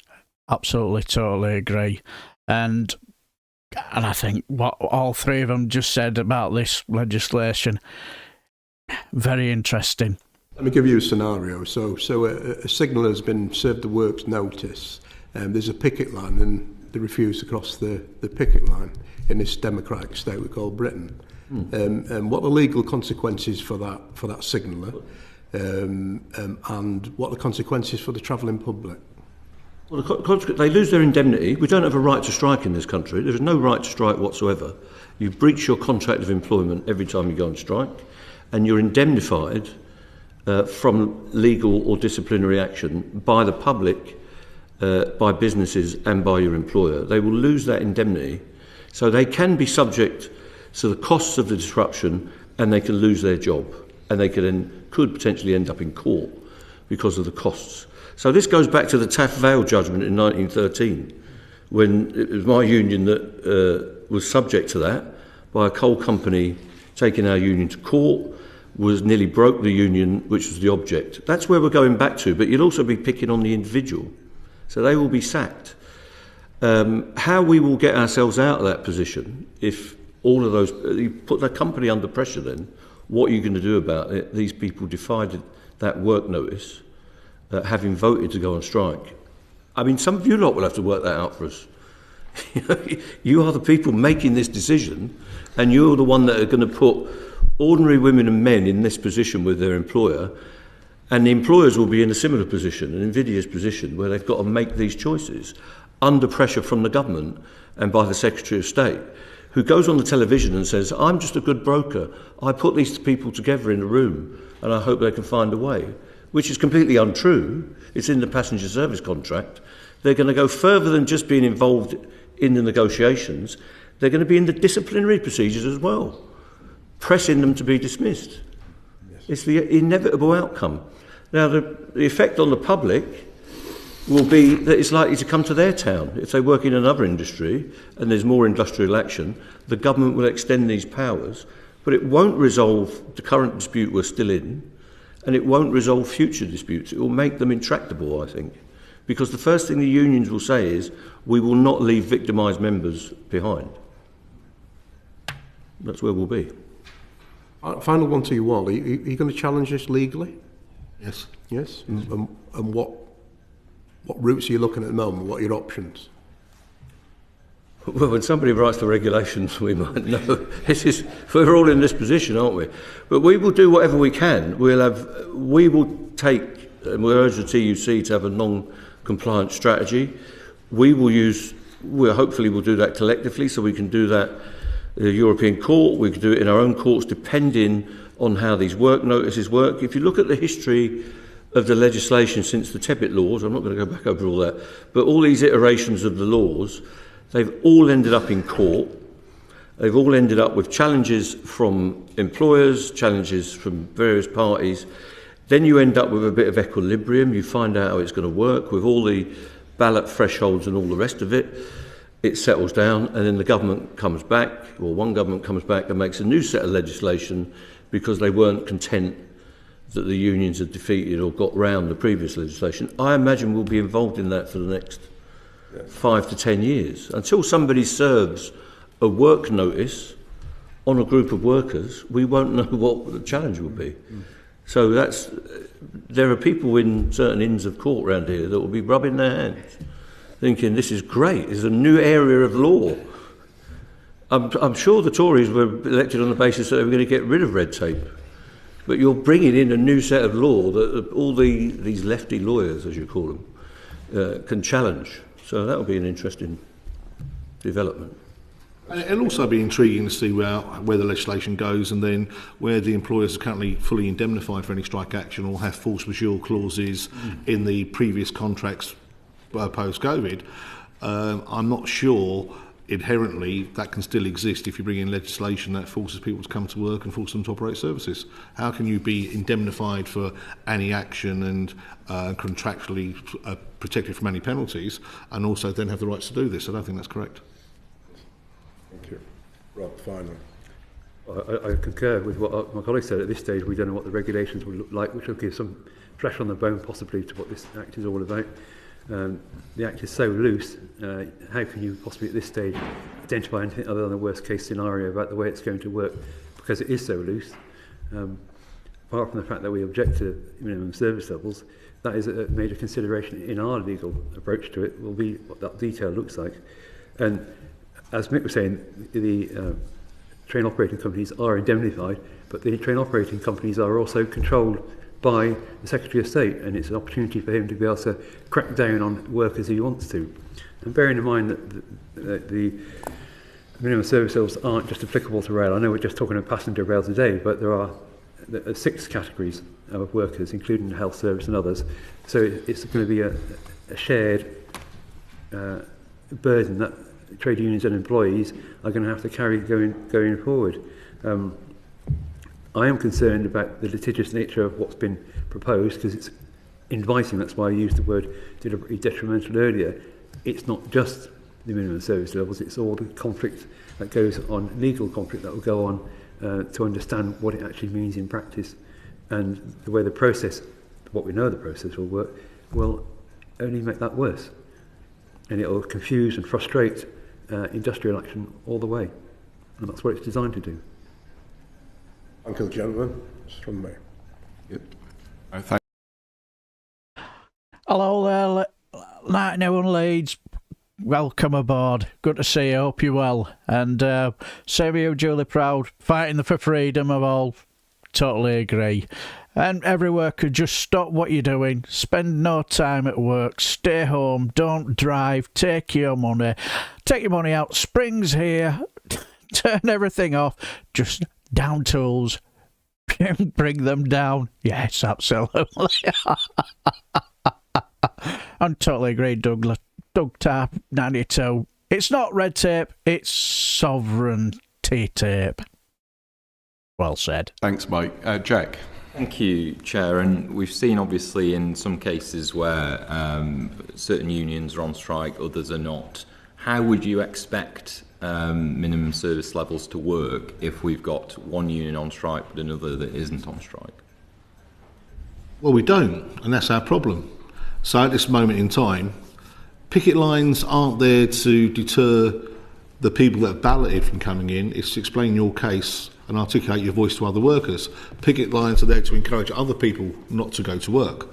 Absolutely, totally agree. And I think what all three of them just said about this legislation, very interesting. Let me give you a scenario. So a signaller has been served the works notice. There's a picket line and they refuse to cross the picket line in this democratic state we call Britain. And what are the legal consequences for that signaller? And what are the consequences for the travelling public? Well, they lose their indemnity. We don't have a right to strike in this country. There is no right to strike whatsoever. You breach your contract of employment every time you go on strike, and you're indemnified from legal or disciplinary action by the public, by businesses and by your employer. They will lose that indemnity, so they can be subject to the costs of the disruption, and they can lose their job, and they could potentially end up in court because of the costs. So this goes back to the Taft Vale judgment in 1913, when it was my union that was subject to that by a coal company taking our union to court, nearly broke the union, which was the object. That's where we're going back to, but you'll also be picking on the individual. So they will be sacked. How we will get ourselves out of that position, if all of those, you put the company under pressure then, what are you going to do about it? These people defied that work notice, having voted to go on strike. I mean, some of you lot will have to work that out for us. You are the people making this decision, and you're the one that are going to put ordinary women and men in this position with their employer, and the employers will be in a similar position, an invidious position, where they've got to make these choices under pressure from the government and by the Secretary of State, who goes on the television and says, I'm just a good broker. I put these people together in a room and I hope they can find a way, which is completely untrue. It's in the passenger service contract. They're going to go further than just being involved in the negotiations. They're going to be in the disciplinary procedures as well, pressing them to be dismissed. Yes. It's the inevitable outcome. Now, the effect on the public will be that it's likely to come to their town. If they work in another industry and there's more industrial action, the government will extend these powers, but it won't resolve the current dispute we're still in, and it won't resolve future disputes. It will make them intractable, I think, because the first thing the unions will say is, we will not leave victimised members behind. That's where we'll be. Final one to you all. Are you going to challenge this legally? Yes. Yes? And what routes are you looking at the moment? What are your options? Well, when somebody writes the regulations, we might know. We're all in this position, aren't we? But we will do whatever we can. We will take, and we'll urge the TUC to have a non-compliant strategy. Hopefully we'll do that collectively, so we can do that in the European Court. We can do it in our own courts, depending on how these work notices work. If you look at the history of the legislation since the Tebbit laws, I'm not going to go back over all that, but all these iterations of the laws, they've all ended up in court. They've all ended up with challenges from employers, challenges from various parties. Then you end up with a bit of equilibrium. You find out how it's going to work with all the ballot thresholds and all the rest of it. It settles down, and then the government comes back, or one government comes back and makes a new set of legislation because they weren't content that the unions had defeated or got round the previous legislation. I imagine we'll be involved in that for the next 5 to 10 years, until somebody serves a work notice on a group of workers. We won't know what the challenge will be. So there are people in certain inns of court around here that will be rubbing their hands, thinking this is great, this is a new area of law. I'm sure the Tories were elected on the basis that they were going to get rid of red tape. But you're bringing in a new set of law that all these lefty lawyers, as you call them, can challenge. So that will be an interesting development. It'll also be intriguing to see where the legislation goes, and then where the employers are currently fully indemnified for any strike action or have force majeure clauses in the previous contracts post-COVID. I'm not sure inherently that can still exist if you bring in legislation that forces people to come to work and force them to operate services. How can you be indemnified for any action and contractually protected from any penalties, and also then have the rights to do this? I don't think that's correct. Thank you. Rob, finally. I concur with what my colleague said. At this stage, we don't know what the regulations will look like, which will give some flesh on the bone possibly to what this Act is all about. The Act is so loose, how can you possibly at this stage identify anything other than a worst case scenario about the way it's going to work, because it is so loose. Apart from the fact that we object to minimum service levels, that is a major consideration in our legal approach to it, will be what that detail looks like. And as Mick was saying, the train operating companies are indemnified, but the train operating companies are also controlled by the Secretary of State, and it's an opportunity for him to be able to crack down on workers he wants to. And bearing in mind that the minimum service levels aren't just applicable to rail. I know we're just talking about passenger rail today, but there are 6 categories of workers, including the health service and others. So it's going to be a shared burden that trade unions and employees are going to have to carry going forward. I am concerned about the litigious nature of what's been proposed, because it's inviting. That's why I used the word deliberately detrimental earlier. It's not just the minimum service levels, it's all the conflict that goes on, legal conflict that will go on to understand what it actually means in practice. And the way the process, what we know the process will work, will only make that worse. And it will confuse and frustrate industrial action all the way. And that's what it's designed to do. Thank you, gentlemen. It's from me. Yep. Hello there, Nightingale Leeds. Welcome aboard. Good to see you. Hope you're well. And same with you, Julie Proud. Fighting for freedom of all. Totally agree. And every worker, just stop what you're doing. Spend no time at work. Stay home. Don't drive. Take your money. Take your money out. Spring's here. Turn everything off. Just down tools. Bring them down. Yes, absolutely. I totally agree, Doug Tarp, 92. It's not red tape, it's sovereignty tape. Well said. Thanks, Mike. Jack. Thank you, Chair. And we've seen, obviously, in some cases where certain unions are on strike, others are not. How would you expect minimum service levels to work if we've got one union on strike but another that isn't on strike? Well, we don't, and that's our problem. So at this moment in time, picket lines aren't there to deter the people that have balloted from coming in. It's to explain your case and articulate your voice to other workers. Picket lines are there to encourage other people not to go to work.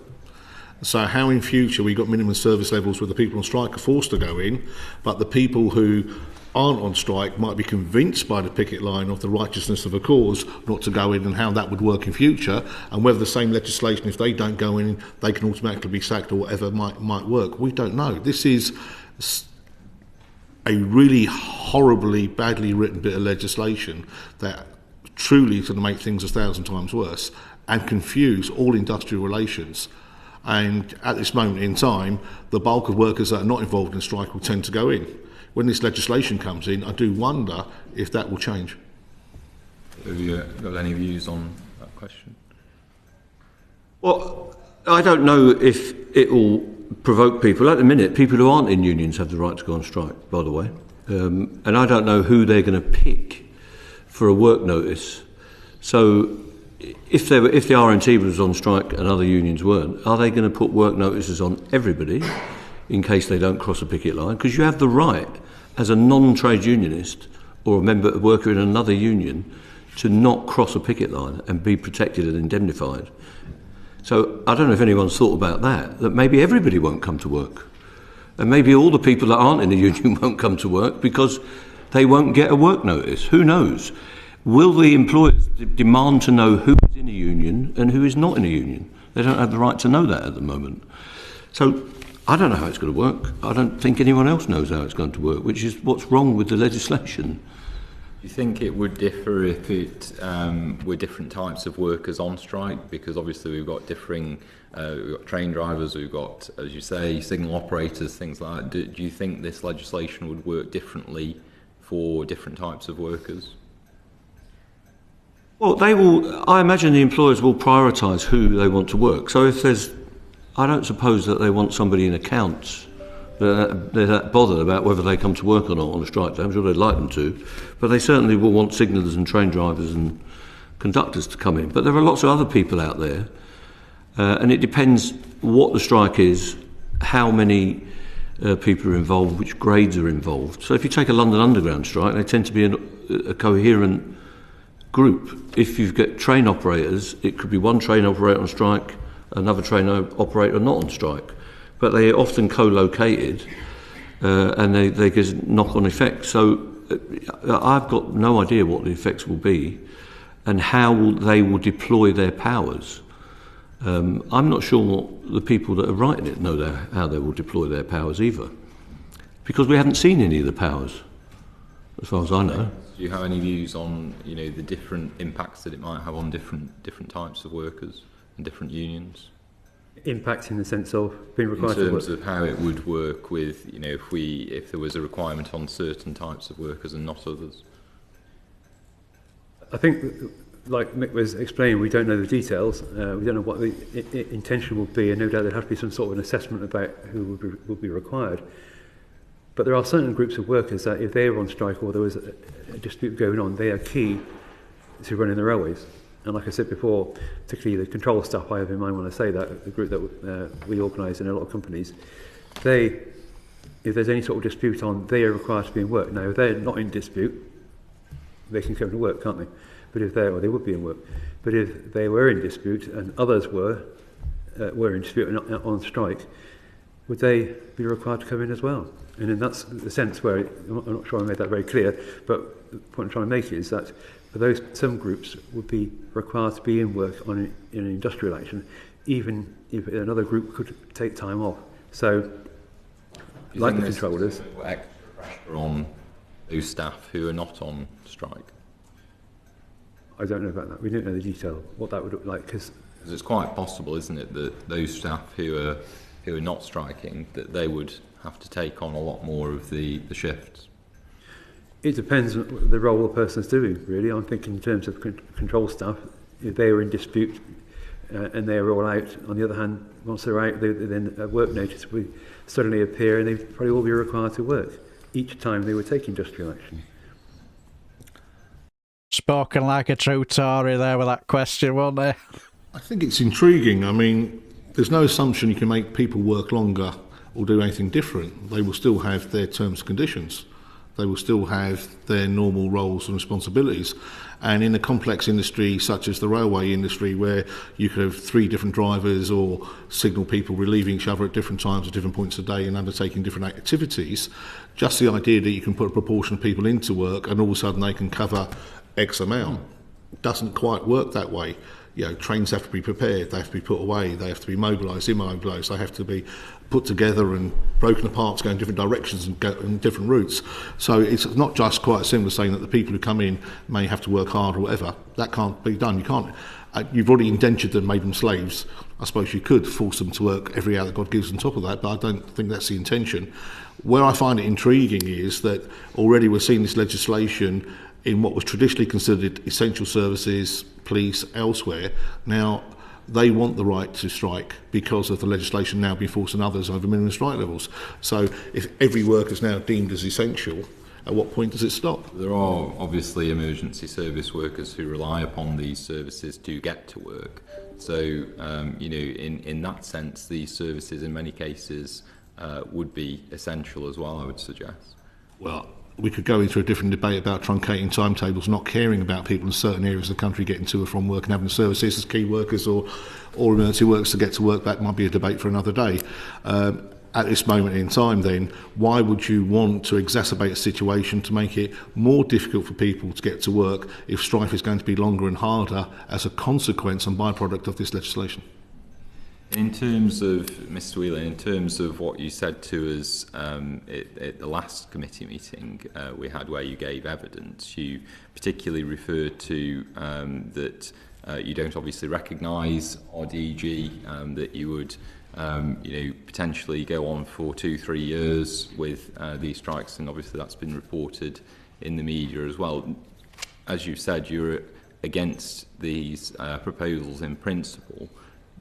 So how in future we got minimum service levels where the people on strike are forced to go in, but the people who aren't on strike might be convinced by the picket line of the righteousness of a cause not to go in, and how that would work in future, and whether the same legislation, if they don't go in, they can automatically be sacked or whatever might work. We don't know. This is a really horribly, badly written bit of legislation that truly is going to make things 1,000 times worse and confuse all industrial relations. And at this moment in time, the bulk of workers that are not involved in strike will tend to go in. When this legislation comes in, I do wonder if that will change. Have you got any views on that question? Well, I don't know if it will provoke people. At the minute, people who aren't in unions have the right to go on strike, by the way. And I don't know who they're going to pick for a work notice. So if the RNT was on strike and other unions weren't, are they going to put work notices on everybody in case they don't cross a picket line? Because you have the right, as a non-trade unionist or a worker in another union, to not cross a picket line and be protected and indemnified. So I don't know if anyone's thought about that maybe everybody won't come to work. And maybe all the people that aren't in the union won't come to work because they won't get a work notice. Who knows? Will the employers demand to know who is in a union and who is not in a union? They don't have the right to know that at the moment. So I don't know how it's going to work. I don't think anyone else knows how it's going to work, which is what's wrong with the legislation. Do you think it would differ if it were different types of workers on strike? Because obviously we've got we've got train drivers, we've got, as you say, signal operators, things like that. Do you think this legislation would work differently for different types of workers? Well, I imagine the employers will prioritise who they want to work. So if I don't suppose that they want somebody in accounts. They're that bothered about whether they come to work or not on a strike day. I'm sure they'd like them to, but they certainly will want signallers and train drivers and conductors to come in. But there are lots of other people out there, and it depends what the strike is, how many people are involved, which grades are involved. So if you take a London Underground strike, they tend to be a coherent group. If you've got train operators, it could be one train operator on strike, another train operator not on strike. But they are often co-located and they get knock-on effects. So I've got no idea what the effects will be and how they will deploy their powers. I'm not sure the people that are writing it know how they will deploy their powers either, because we haven't seen any of the powers, as far as I know. Do you have any views on the different impacts that it might have on different types of workers and different unions? Impact in the sense of being required to work? In terms of how it would work with, if there was a requirement on certain types of workers and not others. I think, like Mick was explaining, we don't know the details. We don't know what the intention will be, and no doubt there'd have to be some sort of an assessment about who would be required. But there are certain groups of workers that if they were on strike or there was a dispute going on, they are key to running the railways. And like I said before, particularly the control staff, I have in mind when I say that, the group that we organise in a lot of companies, if there's any sort of dispute on, they are required to be in work. Now, if they're not in dispute, they can come to work, can't they? But if they would be in work. But if they were in dispute and others were in dispute and on strike, would they be required to come in as well? And then that's the sense where, I'm not sure I made that very clear, but the point I'm trying to make is that for some groups would be required to be in work in an industrial action, even if another group could take time off. So, like the controllers, extra pressure on those staff who are not on strike. I don't know about that. We don't know the detail what that would look like, because it's quite possible, isn't it, that those staff who are not striking, that they would have to take on a lot more of the shifts. It depends on the role the person's doing, really. I'm thinking in terms of control staff. If they are in dispute and they are all out, on the other hand, once they're out, then a work notice will suddenly appear and they probably will be required to work each time they would take industrial action. Spoken like a true Tory there with that question, wasn't there? I think it's intriguing. I mean, there's no assumption you can make people work longer or do anything different. They will still have their terms and conditions. They will still have their normal roles and responsibilities. And in a complex industry such as the railway industry, where you could have 3 different drivers or signal people relieving each other at different times at different points of the day and undertaking different activities, just the idea that you can put a proportion of people into work and all of a sudden they can cover X amount doesn't quite work that way. Trains have to be prepared, they have to be put away, they have to be mobilised, immobilised, they have to be put together and broken apart to go in different directions and go in different routes. So it's not just quite simple saying that the people who come in may have to work hard or whatever. That can't be done. You can't. You've already indentured them, made them slaves. I suppose you could force them to work every hour that God gives on top of that, but I don't think that's the intention. Where I find it intriguing is that already we're seeing this legislation in what was traditionally considered essential services, police, elsewhere. Now, they want the right to strike because of the legislation now being forced on others over minimum strike levels. So if every work is now deemed as essential, at what point does it stop? There are obviously emergency service workers who rely upon these services to get to work. So, in that sense, these services in many cases would be essential as well, I would suggest. Well, we could go into a different debate about truncating timetables, not caring about people in certain areas of the country getting to or from work and having services as key workers or emergency workers to get to work. That might be a debate for another day. At this moment in time, then, why would you want to exacerbate a situation to make it more difficult for people to get to work if strife is going to be longer and harder as a consequence and byproduct of this legislation? In terms of, Mr Whelan, in terms of what you said to us at the last committee meeting we had where you gave evidence, you particularly referred to that you don't obviously recognise RDG, that you would potentially go on for 2-3 years with these strikes, and obviously that's been reported in the media as well. As you said, you're against these proposals in principle.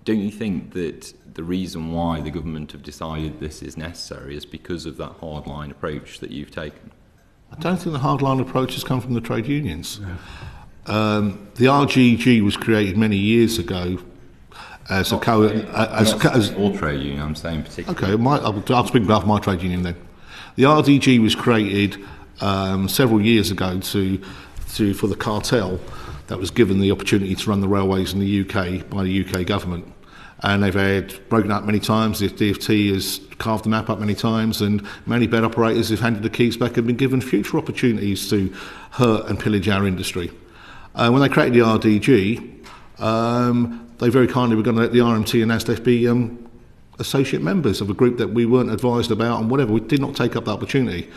Don't you think that the reason why the government have decided this is necessary is because of that hardline approach that you've taken? I don't think the hardline approach has come from the trade unions. The RGG was created many years ago as all trade union, I'm saying particularly. Okay, I'll speak about my trade union then. The RDG was created several years ago for the cartel that was given the opportunity to run the railways in the UK by the UK government. And they've had broken up many times. The DfT has carved the map up many times, and many bed operators have handed the keys back and been given future opportunities to hurt and pillage our industry. When they created the RDG, they very kindly were going to let the RMT and ASDEF be associate members of a group that we weren't advised about and whatever. We did not take up the opportunity.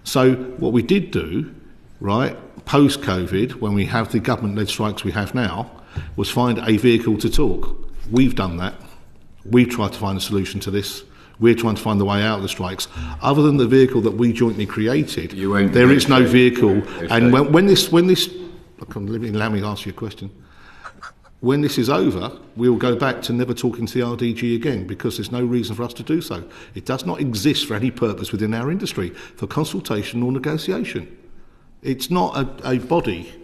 So what we did do, right, post-COVID, when we have the government-led strikes we have now, was find a vehicle to talk. We've done that. We've tried to find a solution to this. We're trying to find the way out of the strikes. Other than the vehicle that we jointly created, there is no vehicle. And when this, allow me to answer your question. When this is over, we will go back to never talking to the RDG again, because there's no reason for us to do so. It does not exist for any purpose within our industry for consultation or negotiation. It's not a body,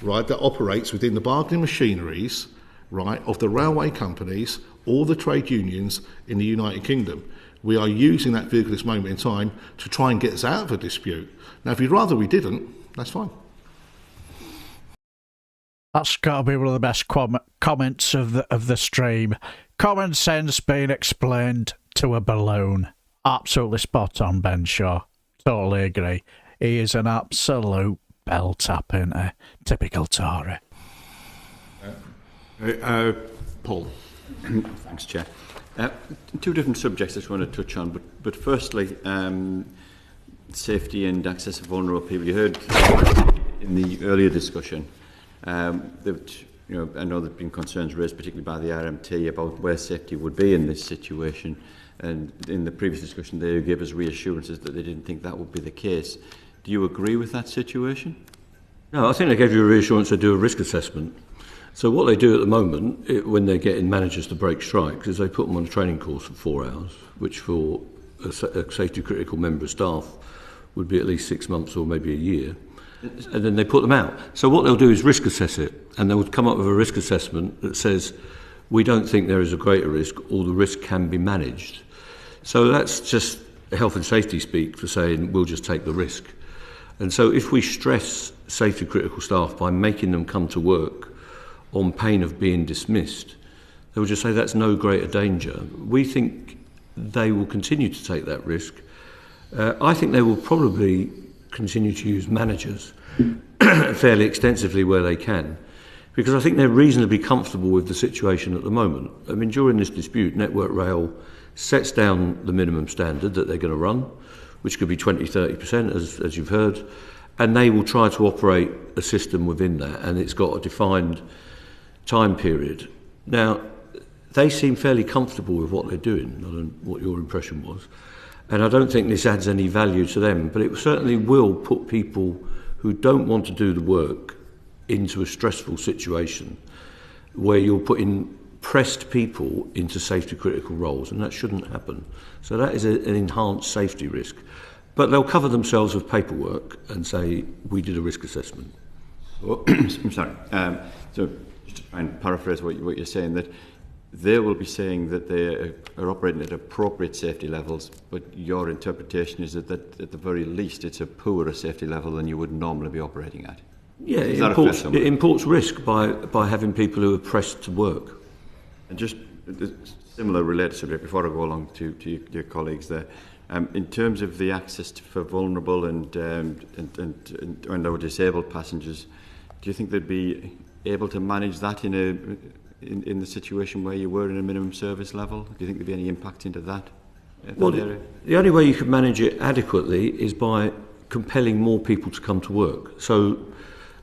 right, that operates within the bargaining machineries, right, of the railway companies or the trade unions in the United Kingdom. We are using that vehicle at this moment in time to try and get us out of a dispute. Now, if you'd rather we didn't, that's fine. That's got to be one of the best comments of the stream. Common sense being explained to a balloon. Absolutely spot on, Ben Shaw. Totally agree. He is an absolute bell tap, isn't he? Typical Tory. Paul. Thanks, Chair. Two different subjects I just want to touch on, but firstly, safety and access of vulnerable people. You heard in the earlier discussion that, I know there have been concerns raised, particularly by the RMT, about where safety would be in this situation. And in the previous discussion, they gave us reassurances that they didn't think that would be the case. Do you agree with that situation? No, I think they gave you a reassurance to do a risk assessment. So what they do at the moment, when they're getting managers to break strikes, is they put them on a training course for 4 hours, which for a safety critical member of staff would be at least 6 months or maybe a year. And then they put them out. So what they'll do is risk assess it, and they would come up with a risk assessment that says, we don't think there is a greater risk, or the risk can be managed. So that's just health and safety speak for saying we'll just take the risk. And so if we stress safety critical staff by making them come to work on pain of being dismissed, they will just say that's no greater danger. We think they will continue to take that risk. I think they will probably continue to use managers fairly extensively where they can, because I think they're reasonably comfortable with the situation at the moment. I mean, during this dispute, Network Rail sets down the minimum standard that they're going to run, which could be 20-30%, as you've heard, and they will try to operate a system within that, and it's got a defined time period. Now, they seem fairly comfortable with what they're doing. I don't know what your impression was. And I don't think this adds any value to them, but it certainly will put people who don't want to do the work into a stressful situation where you're putting pressed people into safety critical roles, and that shouldn't happen. So that is an enhanced safety risk. But they'll cover themselves with paperwork and say, we did a risk assessment. I'm sorry. So just to try and paraphrase what you're saying, that they will be saying that they are operating at appropriate safety levels, but your interpretation is that at the very least it's a poorer safety level than you would normally be operating at. Yeah, it imports risk by having people who are pressed to work. And just a similar related subject before I go along to your colleagues there. In terms of the access for vulnerable and or disabled passengers, do you think they'd be able to manage that in the situation where you were in a minimum service level? Do you think there'd be any impact into that? Well, the only way you could manage it adequately is by compelling more people to come to work. So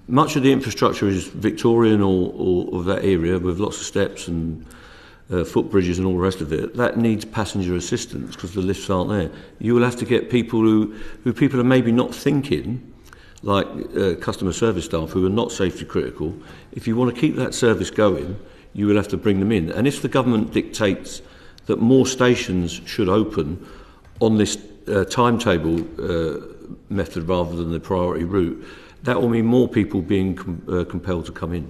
much of the infrastructure is Victorian or of that area with lots of steps and footbridges and all the rest of it. That needs passenger assistance because the lifts aren't there. You will have to get people who people are maybe not thinking, like customer service staff who are not safety critical. If you want to keep that service going, you will have to bring them in. And if the government dictates that more stations should open on this timetable method rather than the priority route, that will mean more people being compelled to come in.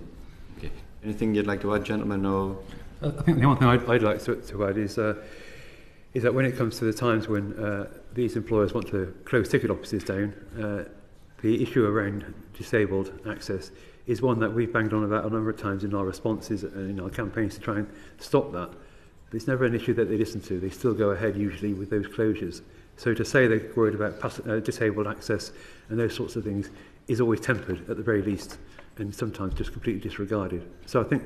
Okay. Anything you'd like to add, gentlemen? Or I think the only thing I'd like to add is that when it comes to the times when these employers want to close ticket offices down, the issue around disabled access is one that we've banged on about a number of times in our responses and in our campaigns to try and stop that. But it's never an issue that they listen to. They still go ahead usually with those closures. So to say they're worried about disabled access and those sorts of things is always tempered at the very least, and sometimes just completely disregarded. So I think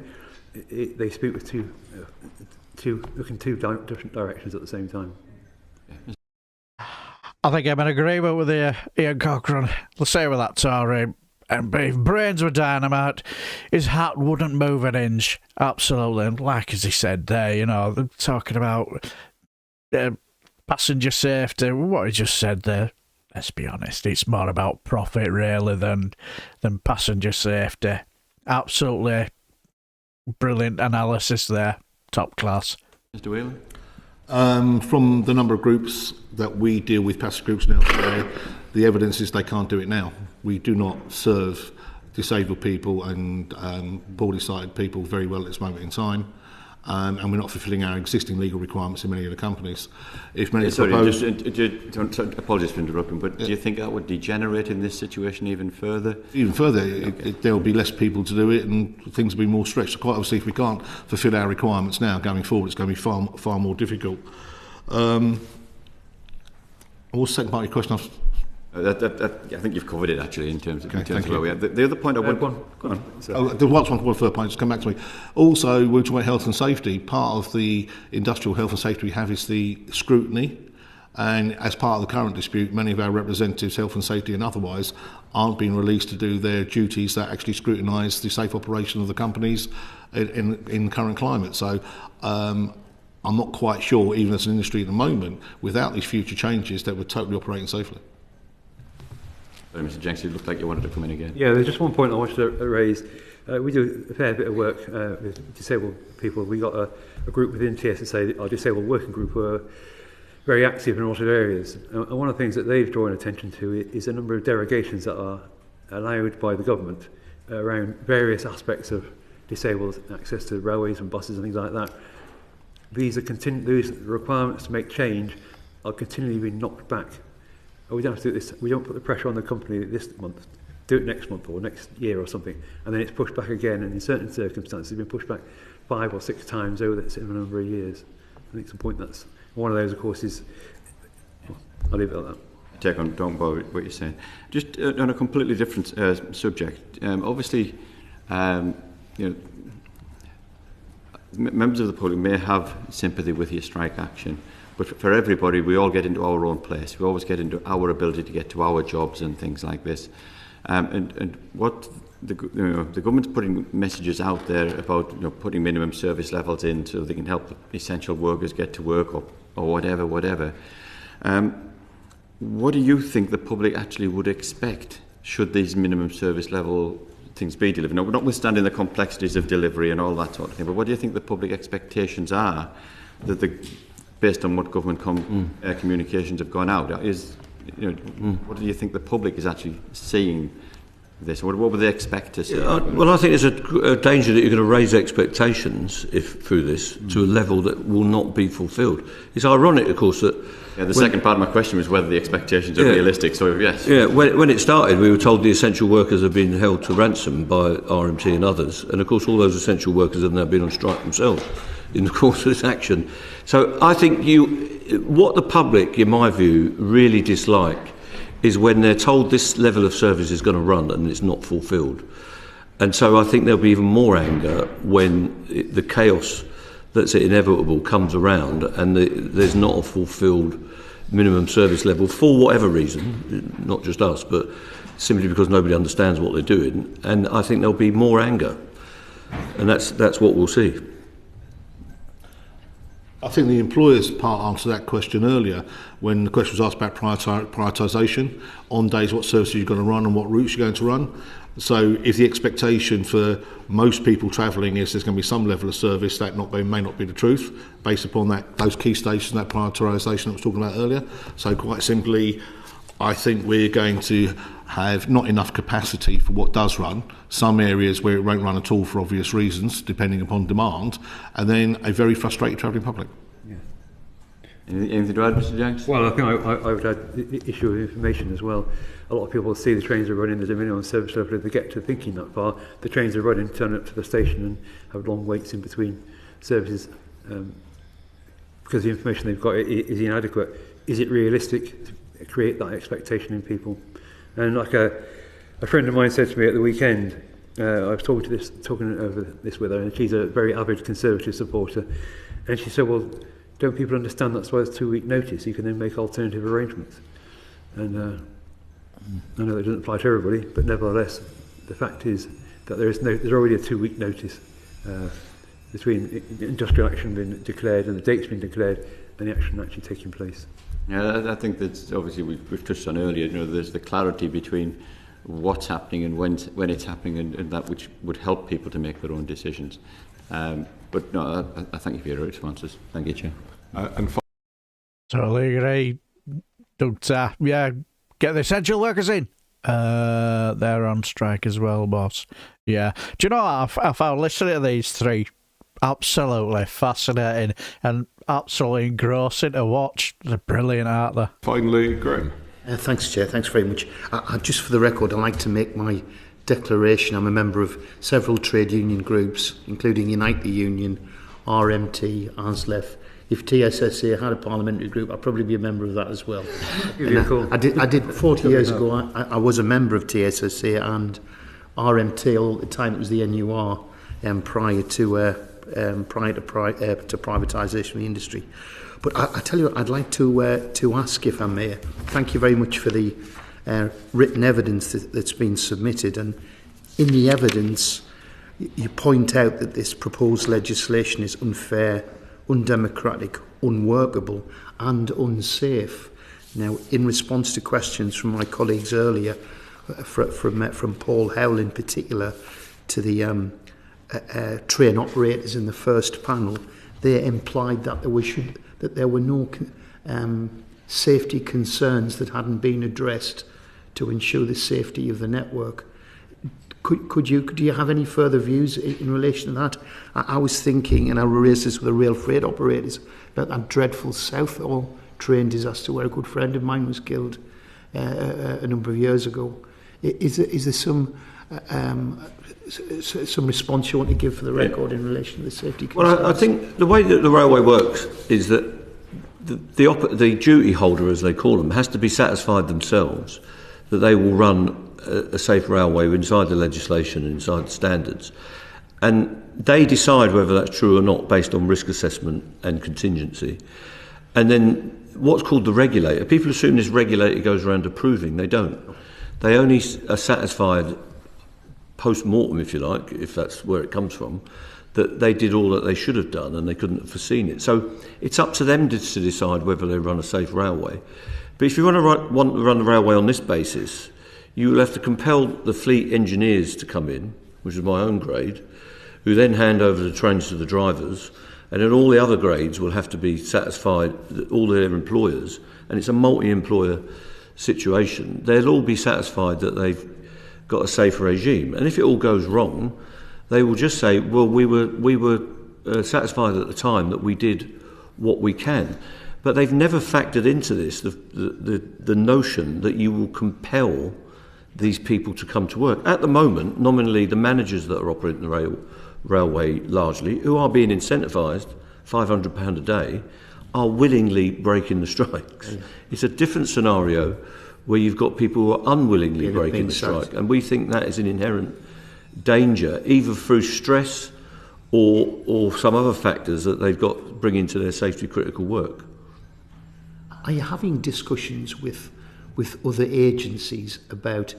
they speak with look in two different directions at the same time. I think I'm in agreement with Ian Cochrane. Let's say with that Tory, and if brains were dynamite, his hat wouldn't move an inch. Absolutely. And like as he said there, they're talking about passenger safety. What he just said there, let's be honest, it's more about profit really than passenger safety. Absolutely brilliant analysis there. Top class. Mr. Whelan? From the number of groups that we deal with, passenger groups now, the evidence is they can't do it now. We do not serve disabled people and poorly sighted people very well at this moment in time, and we're not fulfilling our existing legal requirements in many of the companies. If many apologies for interrupting, but do you think that would degenerate in this situation even further? Even further, there will be less people to do it, and things will be more stretched. So quite obviously, if we can't fulfil our requirements now, going forward, it's going to be far more difficult. What's the second part of your question? I think you've covered it actually in terms of where we are. The other point I want. Go on. There was one further point. Just come back to me. Also, we're talking about health and safety. Part of the industrial health and safety we have is the scrutiny, and as part of the current dispute, many of our representatives, health and safety and otherwise, aren't being released to do their duties that actually scrutinise the safe operation of the companies in current climate. So. I'm not quite sure, even as an industry at the moment, without these future changes, that we're totally operating safely. Mr. Jenks, it looked like you wanted to come in again. Yeah, there's just one point I wanted to raise. We do a fair bit of work with disabled people. We got a group within TSSA, our disabled working group, who are very active in a lot of areas. And one of the things that they've drawn attention to is a number of derogations that are allowed by the government around various aspects of disabled access to railways and buses and things like that. These requirements to make change are continually being knocked back. We don't have to do this. We don't put the pressure on the company this month. Do it next month or next year or something, and then it's pushed back again. And in certain circumstances, it's been pushed back 5 or 6 times over that similar number of years. I think it's a point that's one of those. Of course, is I'll leave it at that. Take on, don't bother what you're saying. Just on a completely different subject. Obviously, members of the public may have sympathy with your strike action, but for everybody, we all get into our own place. We always get into our ability to get to our jobs and things like this. And what the government's putting messages out there about putting minimum service levels in so they can help essential workers get to work or whatever. What do you think the public actually would expect should these minimum service level things be delivered? Now, notwithstanding the complexities of delivery and all that sort of thing, but what do you think the public expectations are based on what government communications have gone out? What do you think the public is actually seeing this? What would they expect to see? Well, I think there's a danger that you're going to raise expectations through this to a level that will not be fulfilled. It's ironic, of course, that... Yeah, the second part of my question was whether the expectations are realistic, so yes. Yeah, when it started, we were told the essential workers have been held to ransom by RMT and others, and of course all those essential workers have now been on strike themselves in the course of this action. So I think what the public, in my view, really dislike is when they're told this level of service is going to run and it's not fulfilled. And so I think there'll be even more anger when the chaos that's inevitable comes around and there's not a fulfilled minimum service level for whatever reason, not just us, but simply because nobody understands what they're doing. And I think there'll be more anger. And that's what we'll see. I think the employer's part answered that question earlier when the question was asked about prioritisation on days, what services you're going to run and what routes you're going to run. So if the expectation for most people travelling is there's going to be some level of service, that may not be the truth based upon those key stations, that prioritisation I was talking about earlier. So quite simply, I think we're going to have not enough capacity for what does run, some areas where it won't run at all for obvious reasons, depending upon demand, and then a very frustrated travelling public. Yeah. Anything to add, Mr. Jones? Well, I think I would add the issue of information as well. A lot of people see the trains are running, there's a minimum service level. If they get to thinking that far, the trains are running, turn up to the station and have long waits in between services because the information they've got is inadequate. Is it realistic to create that expectation in people? And like a friend of mine said to me at the weekend, I was talking over this with her, and she's a very avid Conservative supporter, and she said, well, don't people understand that's why it's 2-week notice? You can then make alternative arrangements. And I know that doesn't apply to everybody, but nevertheless, the fact is that there's already a 2-week notice between industrial action being declared and the date's been declared and the action actually taking place. Yeah, I think that's obviously we've touched on earlier. There's the clarity between what's happening and when it's happening, and that which would help people to make their own decisions. But no, I thank you for your responses. Thank you, Chair. Totally agree. Don't get the essential workers in. They're on strike as well, boss. Yeah. Do you know what? I found listening to these three absolutely fascinating and absolutely engrossing to watch. They're brilliant, aren't they? Finally, Graham. Thanks, Chair. Thanks very much. Just for the record, I'd like to make my declaration. I'm a member of several trade union groups, including Unite the Union, RMT, ASLEF. If TSSA had a parliamentary group, I'd probably be a member of that as well. I did 40 years ago. I was a member of TSSA and RMT all the time. It was the NUR prior to privatisation of the industry. But I tell you what, I'd like to ask, if I may. Thank you very much for the written evidence that's been submitted. And in the evidence, you point out that this proposed legislation is unfair, undemocratic, unworkable and unsafe. Now, in response to questions from my colleagues earlier, from Paul Howell in particular, to the train operators in the first panel, they implied that there were no safety concerns that hadn't been addressed to ensure the safety of the network. Do you have any further views in relation to that? I was thinking, and I raised this with the rail freight operators, about that dreadful Southall train disaster where a good friend of mine was killed a number of years ago. Is there some response you want to give for the record in relation to the safety concerns? Well, I think the way that the railway works is that the duty holder, as they call them, has to be satisfied themselves that they will run a safe railway inside the legislation and inside the standards. And they decide whether that's true or not based on risk assessment and contingency. And then what's called the regulator, people assume this regulator goes around approving. They don't. They only are satisfied post-mortem, if you like, if that's where it comes from, that they did all that they should have done and they couldn't have foreseen it. So it's up to them to decide whether they run a safe railway. But if you want to run the railway on this basis, you will have to compel the fleet engineers to come in, which is my own grade, who then hand over the trains to the drivers, and then all the other grades will have to be satisfied, all their employers, and it's a multi-employer situation. They'll all be satisfied that they've got a safer regime. And if it all goes wrong, they will just say, well, we were satisfied at the time that we did what we can. But they've never factored into this the notion that you will compel these people to come to work. At the moment, nominally, the managers that are operating the railway largely, who are being incentivised £500 a day, are willingly breaking the strikes. It's a different scenario where you've got people who are unwillingly breaking the strike. And we think that is an inherent danger, either through stress or some other factors that they've got to bring into their safety critical work. Are you having discussions with other agencies about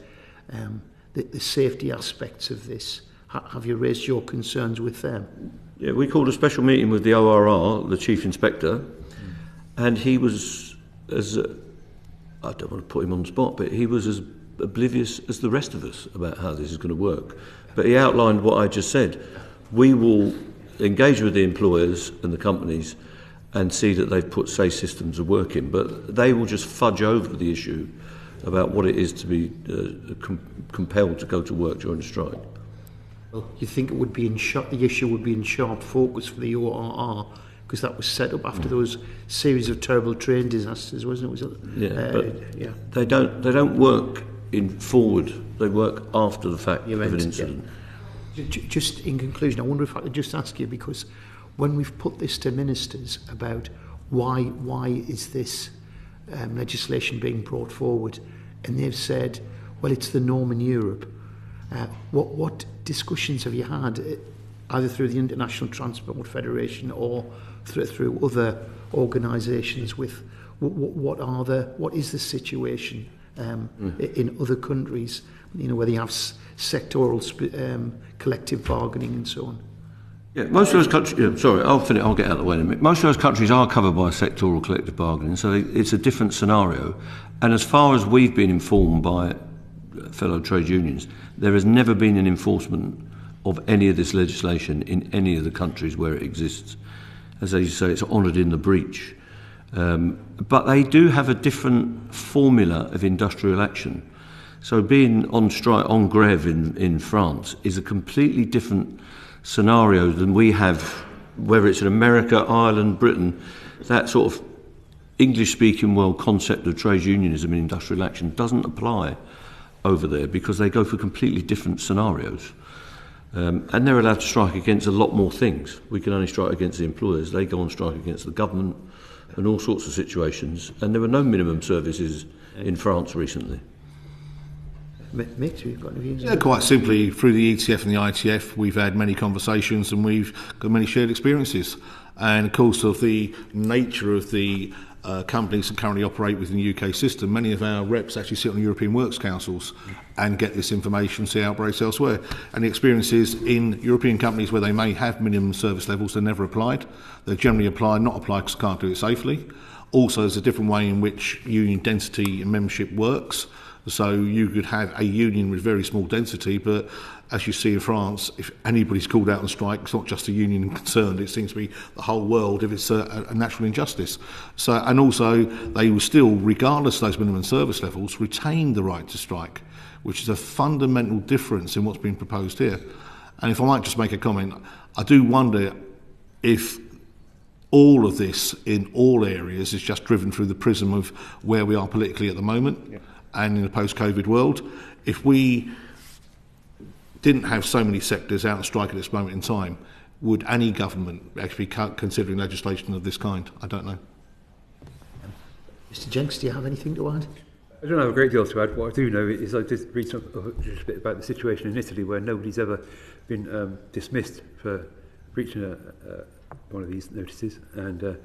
the safety aspects of this? Have you raised your concerns with them? Yeah, we called a special meeting with the ORR, the Chief Inspector, and he was as, I don't want to put him on the spot, but he was as oblivious as the rest of us about how this is going to work. But he outlined what I just said. We will engage with the employers and the companies and see that they've put safe systems of work in, but they will just fudge over the issue about what it is to be compelled to go to work during a strike. Well, you think it would be the issue would be in sharp focus for the ORR because that was set up after those series of terrible train disasters, wasn't it? They don't work in forward. They work after the fact of an incident. Yeah. Just in conclusion, I wonder if I could just ask you, because when we've put this to ministers about why is this legislation being brought forward, and they've said, well, it's the norm in Europe. What discussions have you had, either through the International Transport Federation or through other organisations, with what is the situation in other countries, where they have sectoral collective bargaining and so on? Yeah, most of those countries. I'll get out of the way in a minute. Most of those countries are covered by sectoral collective bargaining, so it's a different scenario. And as far as we've been informed by fellow trade unions, there has never been an enforcement of any of this legislation in any of the countries where it exists. As you say, it's honoured in the breach. But they do have a different formula of industrial action. So being on strike, on grève in France is a completely different scenario than we have, whether it's in America, Ireland, Britain. That sort of English-speaking world concept of trade unionism and industrial action doesn't apply over there because they go for completely different scenarios. And they're allowed to strike against a lot more things. We can only strike against the employers. They go on strike against the government and all sorts of situations. And there were no minimum services in France recently. Mick, you've got any views? Yeah, quite simply, through the ETF and the ITF, we've had many conversations and we've got many shared experiences. And of course, of the nature of the companies that currently operate within the UK system, many of our reps actually sit on European Works Councils and get this information, see outbreaks elsewhere. And the experiences in European companies where they may have minimum service levels, they're never applied. They're generally not applied because can't do it safely. Also, there's a different way in which union density and membership works. So you could have a union with very small density, but as you see in France, if anybody's called out on strike, it's not just a union concerned, it seems to be the whole world if it's a natural injustice. So, and also, they will still, regardless of those minimum service levels, retain the right to strike, which is a fundamental difference in what's being proposed here. And if I might just make a comment, I do wonder if all of this in all areas is just driven through the prism of where we are politically at the moment. Yeah. And in a post-COVID world, if we didn't have so many sectors out on strike at this moment in time, would any government actually be considering legislation of this kind? I don't know. Mr. Jenks, do you have anything to add? I don't have a great deal to add. What I do know is I did read just a bit about the situation in Italy where nobody's ever been dismissed for breaching one of these notices, and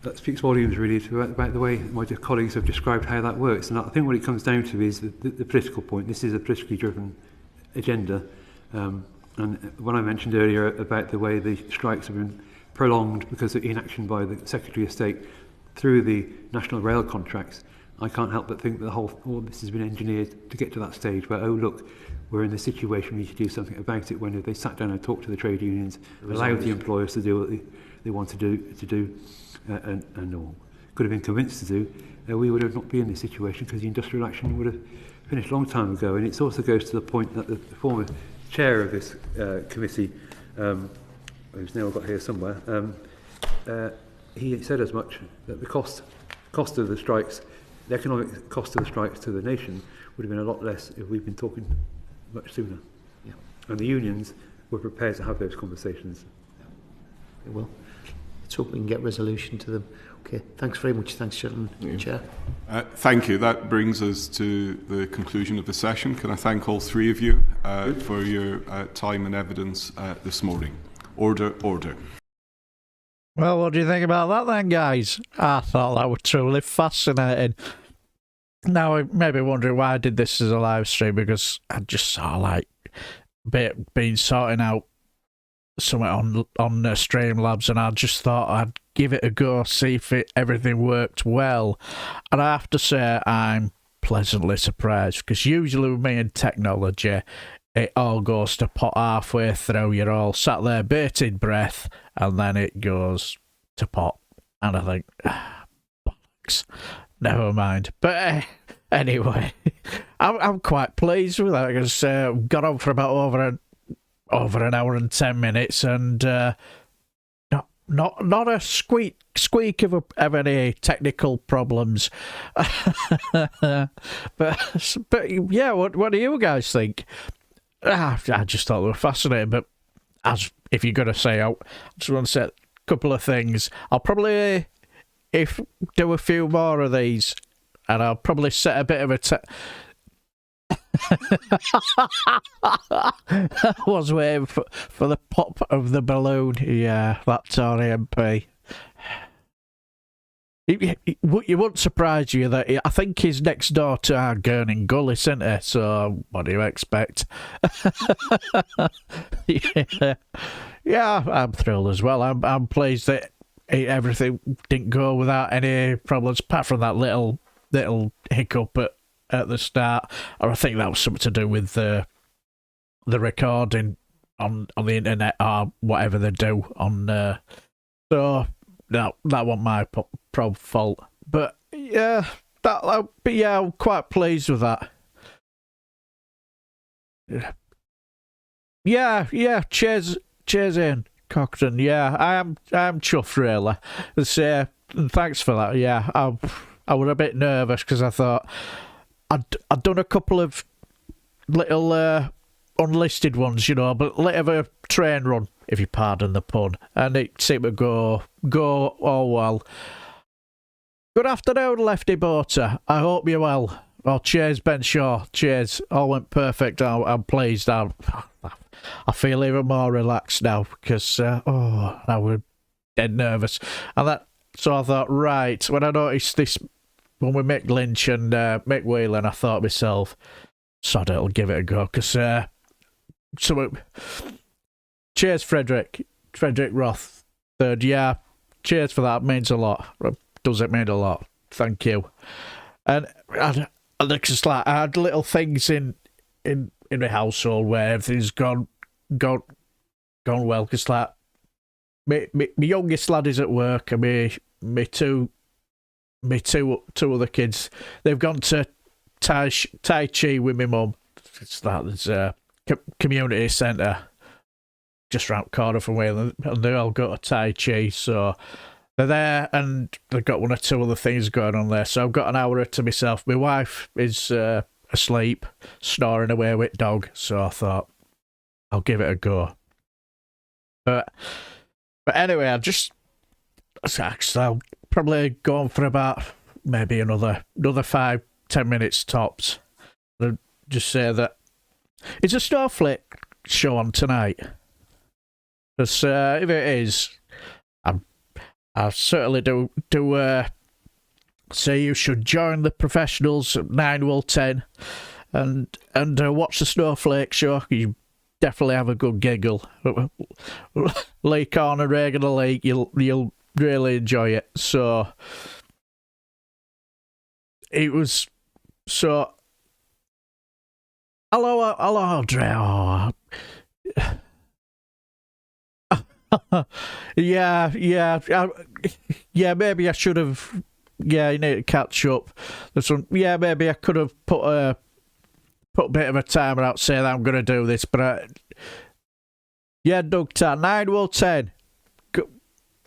that speaks volumes really about the way my colleagues have described how that works. And I think what it comes down to is the political point. This is a politically driven agenda. And when I mentioned earlier about the way the strikes have been prolonged because of inaction by the Secretary of State through the national rail contracts, I can't help but think that all this has been engineered to get to that stage where, oh look, we're in this situation, we need to do something about it, when if they sat down and talked to the trade unions, allowed the employers to do what they want to do, and could have been convinced to do, we would have not been in this situation because the industrial action would have finished a long time ago, and it also goes to the point that the former chair of this committee, who's now got here somewhere, he said as much, that the cost of the strikes, the economic cost of the strikes to the nation would have been a lot less if we'd been talking much sooner. Yeah. And the unions were prepared to have those conversations. Yeah. Well, let's hope we can get resolution to them. Okay, thanks very much. Thanks, gentlemen. Yeah. Chair. Thank you. That brings us to the conclusion of the session. Can I thank all three of you for your time and evidence this morning? Order, order. Well, what do you think about that then, guys? I thought that was truly fascinating. Now, I may be wondering why I did this as a live stream, because I just saw, like, been sorting out something on Streamlabs, and I just thought I'd give it a go, see if everything worked well. And I have to say, I'm pleasantly surprised, because usually with me in technology, it all goes to pot halfway through. You're all sat there bated breath, and then it goes to pot. And I think, bollocks, never mind. But anyway, I'm quite pleased with that, because got on for about over an hour and 10 minutes, and not a squeak of any technical problems. but yeah, what do you guys think? I just thought they were fascinating, but as if you're going to say, I just want to say a couple of things. I'll probably do a few more of these, and I'll probably set a bit of a I was waiting for the pop of the balloon. Yeah, that Tory MP. It wouldn't surprise you that I think he's next door to our Gurning Gull, isn't he? So what do you expect? Yeah, I'm thrilled as well. I'm pleased that everything didn't go without any problems, apart from that little hiccup at the start. Or I think that was something to do with the recording on the internet or whatever they do on. So that wasn't my fault. But yeah, I'm quite pleased with that. Yeah. Cheers, Ian Cochran. Yeah, I am chuffed really. And thanks for that. Yeah, I was a bit nervous because I thought I'd done a couple of little unlisted ones, but a little of a train run, if you pardon the pun, and it seemed to go all well. Good afternoon, Lefty Boater. I hope you're well. Oh, cheers, Ben Shaw. Cheers. All went perfect. I'm pleased. I feel even more relaxed now because I was dead nervous. So I thought, right, when I noticed this, when we met Lynch and Mick Whelan, I thought to myself, sod it, I'll give it a go. Because, cheers, Frederick Roth. Third, yeah, cheers for that. Means a lot. Does it mean a lot? Thank you. And I just like I had little things in the household where everything's gone well. Because like my youngest lad is at work, and my two other kids, they've gone to Tai Chi with my mum. It's that there's a community centre just round the corner from where, and they all go to Tai Chi, so they're there, and they've got one or two other things going on there. So I've got an hour to myself. My wife is asleep, snoring away with dog. So I thought I'll give it a go. But anyway, I'll probably go on for about maybe another 5-10 minutes tops. I'll just say that it's a Snowflake show on tonight. Because if it is, I certainly do say you should join the professionals at 9-10 and watch the Snowflake show. You definitely have a good giggle. Lee Corner, Reagan the League, you'll really enjoy it. So it was so. Hello, Audrey. Yeah, maybe I should have. Yeah, you need to catch up. Maybe I could have put put a bit of a timer out, say that I'm going to do this, but yeah, Doug Tan, 9 will 10.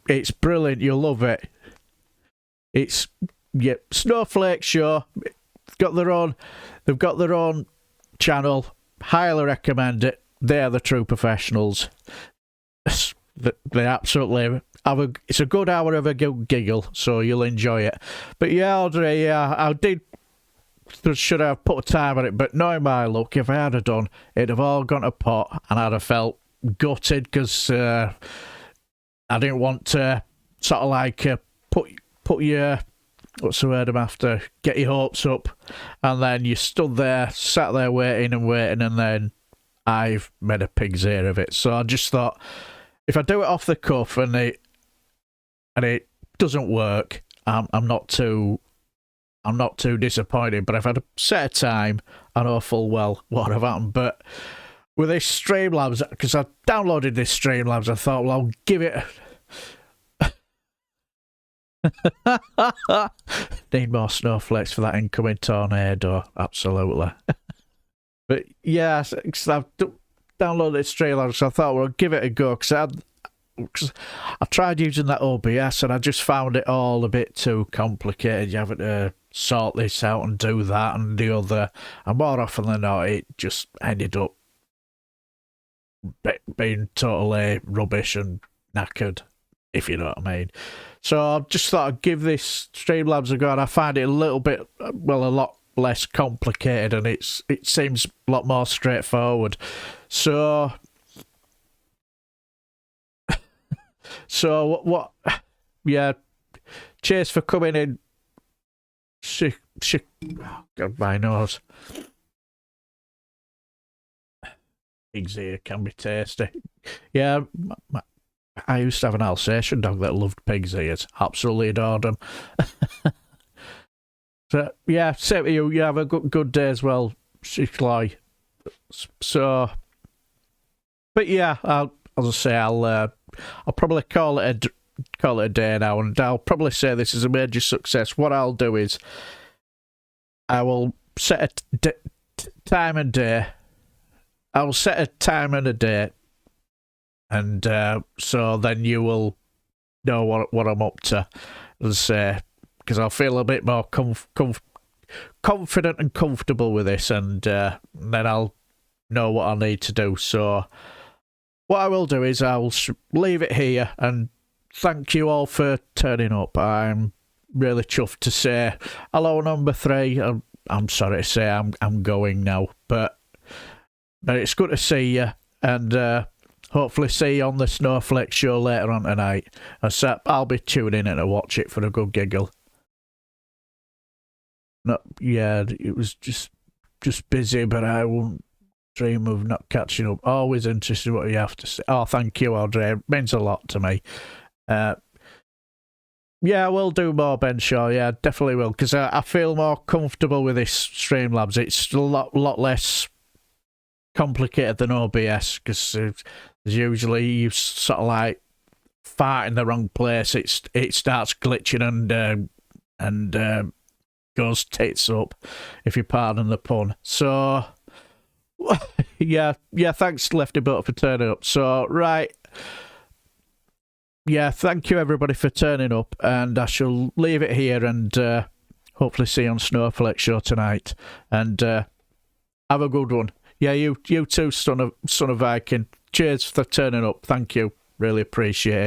It's brilliant. You'll love it. It's Snowflake Show. They've got their own channel. Highly recommend it. They are the true professionals. They absolutely it's a good hour of a giggle, so you'll enjoy it. But yeah, Audrey, I should have put a time on it, but knowing my luck, if I had have done, it'd have all gone to pot, and I'd have felt gutted because I didn't want to sort of like put your, what's the word I'm after, get your hopes up, and then you sat there waiting, and then I've made a pig's ear of it. So I just thought, if I do it off the cuff and it doesn't work, I'm not too disappointed. But if I'd set a time, I know full well what have happened. But with this Streamlabs, because I downloaded this Streamlabs, I thought, well, I'll give it. Need more snowflakes for that incoming tornado, absolutely. But yeah, because I've downloaded Streamlabs, so I thought, well, I'll give it a go, because I tried using that OBS and I just found it all a bit too complicated. You having to sort this out and do that and the other, and more often than not, it just ended up being totally rubbish and knackered, if you know what I mean. So I just thought I'd give this Streamlabs a go, and I find it a lot less complicated, and it seems a lot more straightforward. So what? Yeah, cheers for coming in. God, my nose. Pig's ear can be tasty. Yeah, I used to have an Alsatian dog that loved pig's ears. Absolutely adored them. So yeah, same to you. You have a good day as well, Shiklai. So, but yeah, I'll probably call it a day now, and I'll probably say this is a major success. What I'll do is I will set a time and day. I'll set a time and a date, and so then you will know what I'm up to, and say, because I'll feel a bit more confident and comfortable with this, and then I'll know what I need to do. So what I will do is I'll leave it here, and thank you all for turning up. I'm really chuffed to say hello, number 3. I'm sorry to say I'm going now, but it's good to see you, and hopefully see you on the Snowflake Show later on tonight. So I'll be tuning in to watch it for a good giggle. No, yeah, it was just busy, but I won't dream of not catching up. Always interested in what you have to say. Oh, thank you, Audrey. It means a lot to me. Yeah, we'll do more, Ben Shaw. Yeah, definitely will, because I feel more comfortable with this Streamlabs. It's a lot less complicated than OBS, because usually you sort of like fart in the wrong place. It starts glitching and goes tits up, if you pardon the pun. So yeah, thanks Lefty Butter for turning up. So right, yeah, thank you everybody for turning up, and I shall leave it here, and hopefully see you on Snowflake Show tonight, and have a good one. Yeah, you too, son of Viking. Cheers for turning up. Thank you. Really appreciate it.